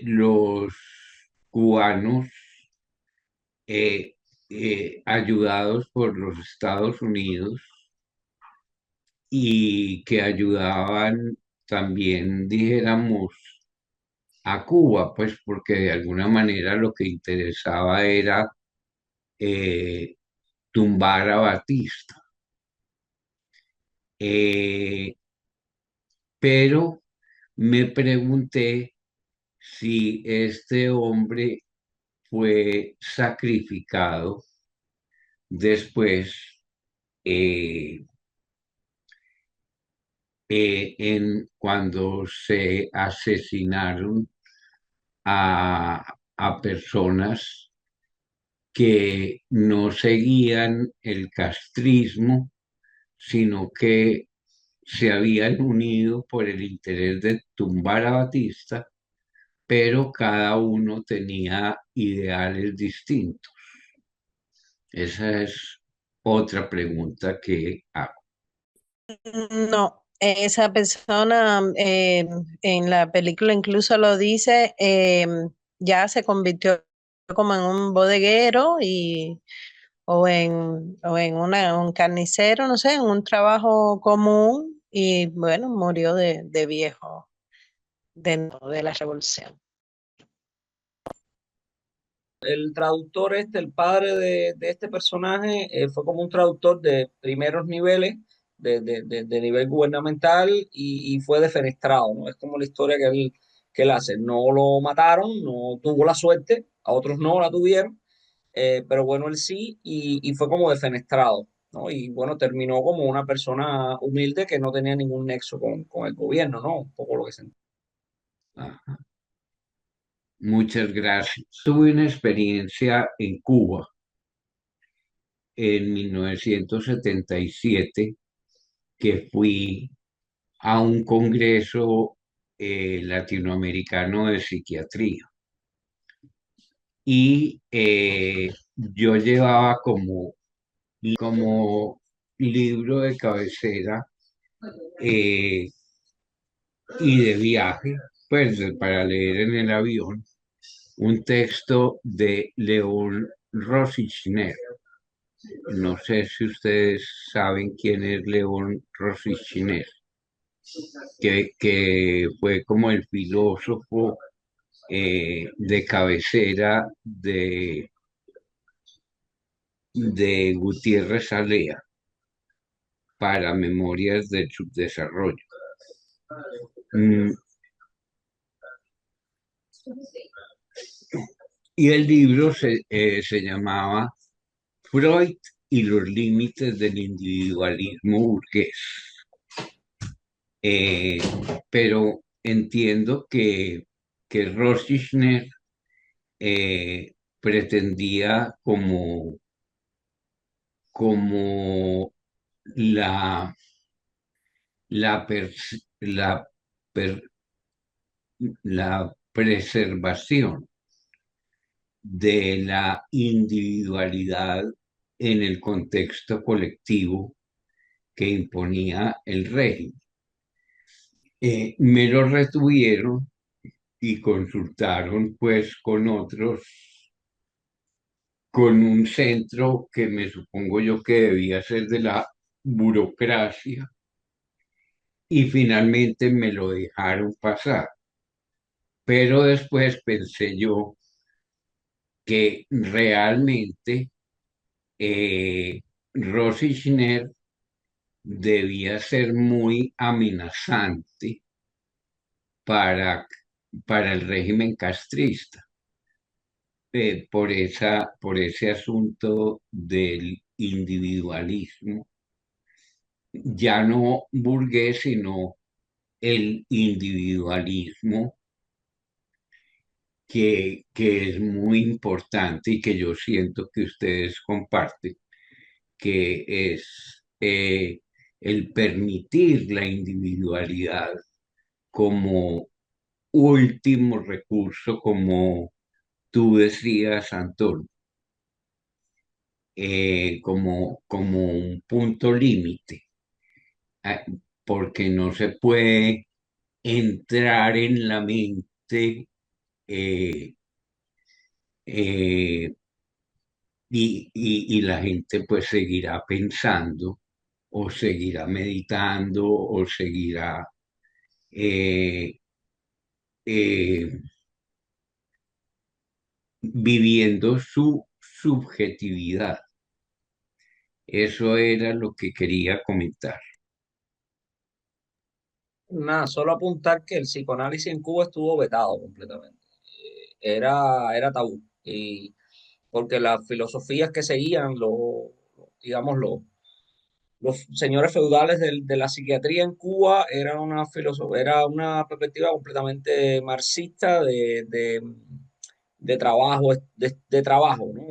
los cubanos ayudados por los Estados Unidos y que ayudaban también, dijéramos, a Cuba, pues porque de alguna manera lo que interesaba era eh, tumbar a Batista. Eh, pero me pregunté si este hombre fue sacrificado después eh, cuando se asesinaron a personas que no seguían el castrismo, sino que se habían unido por el interés de tumbar a Batista, pero cada uno tenía ideales distintos. Esa es otra pregunta que hago. No, esa persona en la película incluso lo dice, ya se convirtió como en un bodeguero o en un carnicero, no sé, en un trabajo común y bueno, murió de viejo dentro de la revolución. El traductor el padre de este personaje, fue como un traductor de primeros niveles, de nivel gubernamental y fue defenestrado, ¿no? Es como la historia que él hace. No lo mataron, no tuvo la suerte, a otros no la tuvieron, pero bueno, él sí, y fue como defenestrado, ¿no? Y bueno, terminó como una persona humilde que no tenía ningún nexo con el gobierno, ¿no? Un poco lo que se entiende. Ajá. Muchas gracias. Tuve una experiencia en Cuba en 1977 que fui a un congreso latinoamericano de psiquiatría. Y yo llevaba como libro de cabecera eh, y de viaje, pues para leer en el avión, un texto de León Rosichner. No sé si ustedes saben quién es León Rosichner, que fue como el filósofo de cabecera de Gutiérrez Alea para Memorias del Subdesarrollo. Mm, Y el libro se llamaba Freud y los límites del individualismo burgués. Eh, pero entiendo que Rosichner pretendía como la, la, pers- la, per- la preservación de la individualidad en el contexto colectivo que imponía el régimen. Me lo retuvieron y consultaron pues con otros, con un centro que me supongo yo que debía ser de la burocracia, y finalmente me lo dejaron pasar. Pero después pensé yo que realmente Rosy Schneer debía ser muy amenazante para, para el régimen castrista, por ese asunto del individualismo, ya no burgués, sino el individualismo que es muy importante y que yo siento que ustedes comparten, que es el permitir la individualidad como último recurso, como tú decías, Antonio, como un punto límite, ah, porque no se puede entrar en la mente eh, eh, y la gente pues seguirá pensando o seguirá meditando o seguirá eh, eh, viviendo su subjetividad. Eso era lo que quería comentar. Nada, solo apuntar que el psicoanálisis en Cuba estuvo vetado completamente. Era tabú. Y porque las filosofías que seguían digamos, los señores feudales de la psiquiatría en Cuba era una perspectiva completamente marxista de trabajo, de trabajo, ¿no?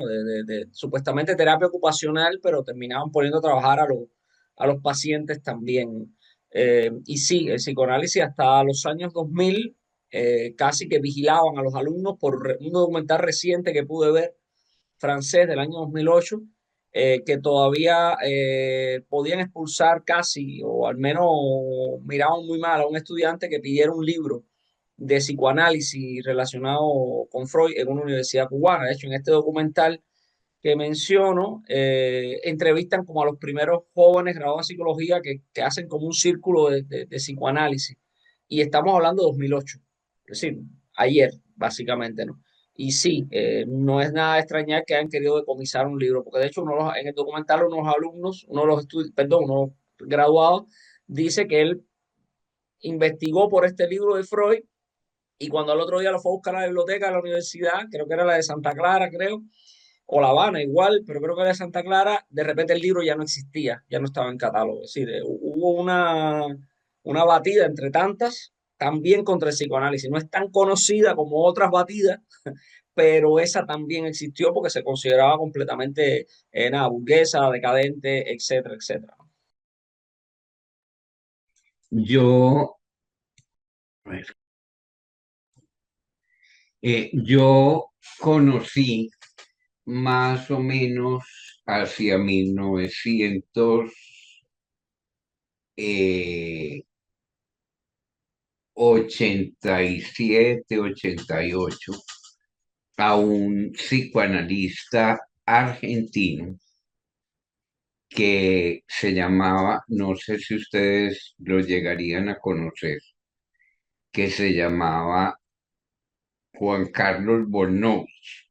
Supuestamente terapia ocupacional, pero terminaban poniendo a trabajar a los pacientes también. Y sí, el psicoanálisis hasta los años 2000 casi que vigilaban a los alumnos por un documental reciente que pude ver francés del año 2008, que todavía podían expulsar casi, o al menos miraban muy mal a un estudiante que pidiera un libro de psicoanálisis relacionado con Freud en una universidad cubana. De hecho, en este documental que menciono, entrevistan como a los primeros jóvenes graduados en psicología que hacen como un círculo de psicoanálisis. Y estamos hablando de 2008, es decir, ayer, básicamente, ¿no? Y sí, no es nada de extrañar que hayan querido decomisar un libro, porque de hecho en el documental unos alumnos, uno de los perdón, unos graduados, dice que él investigó por este libro de Freud y cuando al otro día lo fue a buscar a la biblioteca de la universidad, creo que era la de Santa Clara, creo, o La Habana igual, pero creo que era de Santa Clara, de repente el libro ya no existía, ya no estaba en catálogo. Es decir, hubo una batida entre tantas, también contra el psicoanálisis. No es tan conocida como otras batidas, pero esa también existió porque se consideraba completamente nada, burguesa, decadente, etcétera, etcétera. Yo, a ver, yo conocí más o menos hacia 1987, 88, a un psicoanalista argentino que se llamaba, no sé si ustedes lo llegarían a conocer, que se llamaba Juan Carlos Bornovich.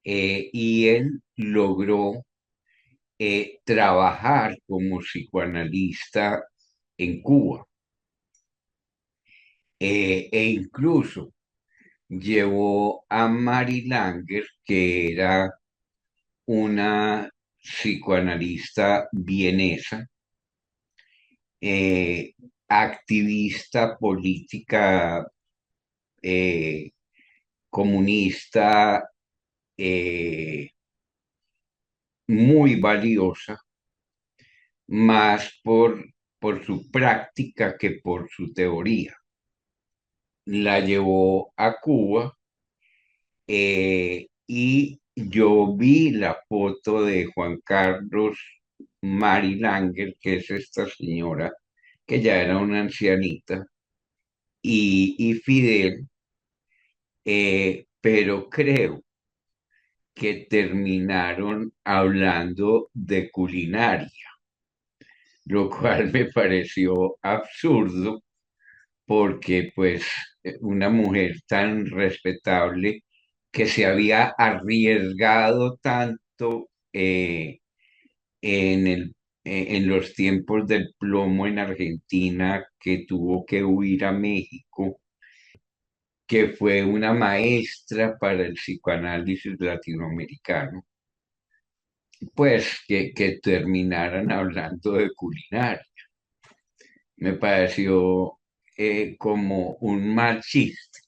Y él logró trabajar como psicoanalista en Cuba, e incluso llevó a Mary Langer, que era una psicoanalista vienesa, eh, activista política, eh, comunista eh, muy valiosa, más por su práctica que por su teoría. La llevó a Cuba y yo vi la foto de Juan Carlos Mari Langer, que es esta señora, que ya era una ancianita, y Fidel, pero creo que terminaron hablando de culinaria, lo cual me pareció absurdo porque pues una mujer tan respetable que se había arriesgado tanto en en los tiempos del plomo en Argentina, que tuvo que huir a México, que fue una maestra para el psicoanálisis latinoamericano, pues que terminaran hablando de culinaria. Me pareció como un mal chiste.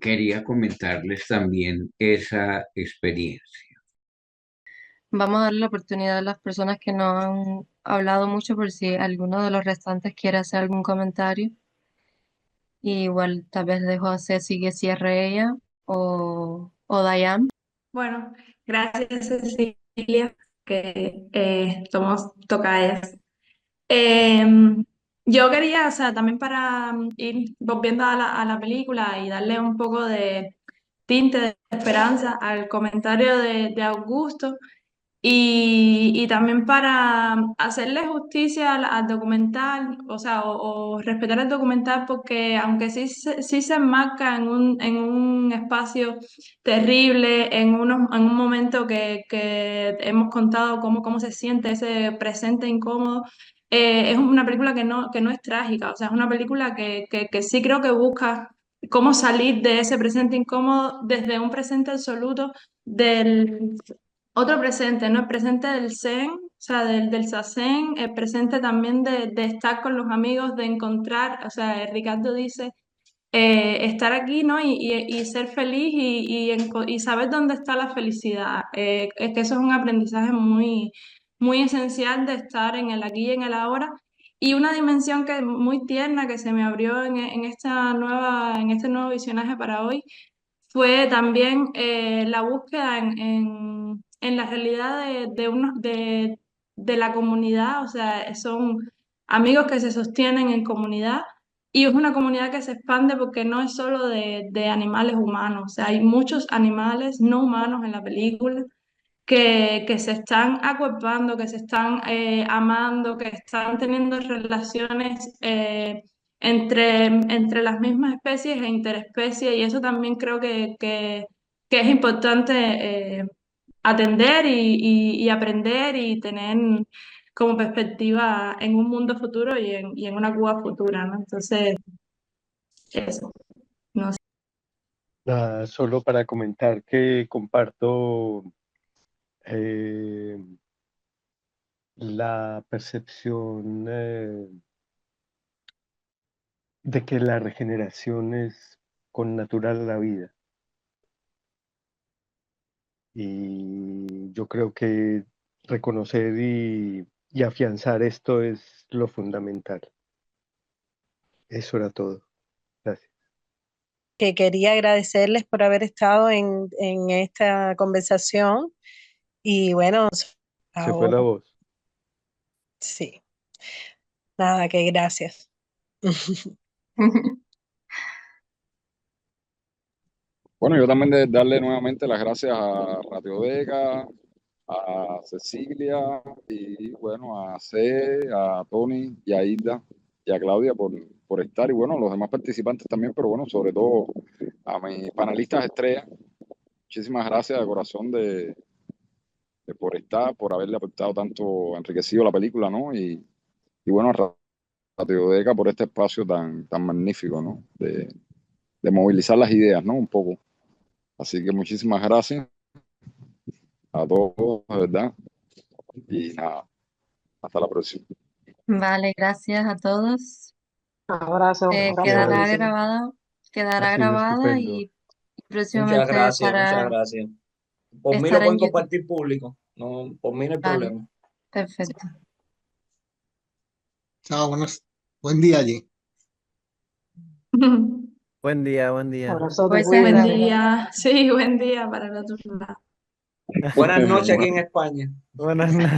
Quería comentarles también esa experiencia. Vamos a darle la oportunidad a las personas que no han hablado mucho por si alguno de los restantes quiere hacer algún comentario. Y igual tal vez dejo a Ceci que cierre ella o Dayan. Bueno, gracias Cecilia, que somos tocayas. Yo quería, o sea, también para ir volviendo a a la película y darle un poco de tinte de esperanza al comentario de Augusto y también para hacerle justicia al documental, o sea, o respetar el documental porque aunque sí se enmarca en un espacio terrible, en un momento que hemos contado cómo se siente ese presente incómodo, es una película que no es trágica, o sea, es una película que sí creo que busca cómo salir de ese presente incómodo desde un presente absoluto del otro presente, ¿no? El presente del Zen, o sea, del Zazen, el presente también de estar con los amigos, de encontrar, o sea, Ricardo dice, estar aquí, ¿no? Y ser feliz y saber dónde está la felicidad. Es que eso es un aprendizaje muy esencial de estar en el aquí y en el ahora. Y una dimensión que muy tierna que se me abrió en en este nuevo visionaje para hoy fue también la búsqueda en la realidad de la comunidad, o sea, son amigos que se sostienen en comunidad y es una comunidad que se expande porque no es solo de animales humanos, o sea, hay muchos animales no humanos en la película que se están acuerpando, que se están amando, que están teniendo relaciones entre las mismas especies e interespecies, y eso también creo que es importante atender y aprender y tener como perspectiva en un mundo futuro y en una Cuba futura, ¿no? Entonces, eso. No sé. Nada, solo para comentar que comparto eh, la percepción de que la regeneración es con natural a la vida. Y yo creo que reconocer y afianzar esto es lo fundamental. Eso era todo. Gracias. Que quería agradecerles por haber estado en esta conversación y bueno, Se fue la ahora voz. sí, nada, que gracias. Bueno, yo también darle nuevamente las gracias a Radio Deca, a Cecilia y bueno, a C, a Tony y a Hilda y a Claudia por estar y bueno, los demás participantes también, pero bueno, sobre todo a mis panelistas estrellas. Muchísimas gracias de corazón por estar, por haberle aportado tanto, enriquecido la película, ¿no? Y bueno, a Radio Deca por este espacio tan magnífico, ¿no? De movilizar las ideas, ¿no? Un poco. Así que muchísimas gracias a todos, de verdad. Y nada, hasta la próxima. Vale, gracias a todos. Abrazo, Eh, gracias. quedará Gracias. grabada, Ha quedará sido grabada estupendo. y próximamente muchas estará, gracias. Por mí lo estará en pueden YouTube. compartir público, no, por mí no hay Vale, problema. perfecto. Chao, buen día allí. Buen día, buen día. Abrazote, Pues Buen cuídate. cuídate. día, sí, buen día para el otro lado. Buenas noches aquí en España. Buenas noches.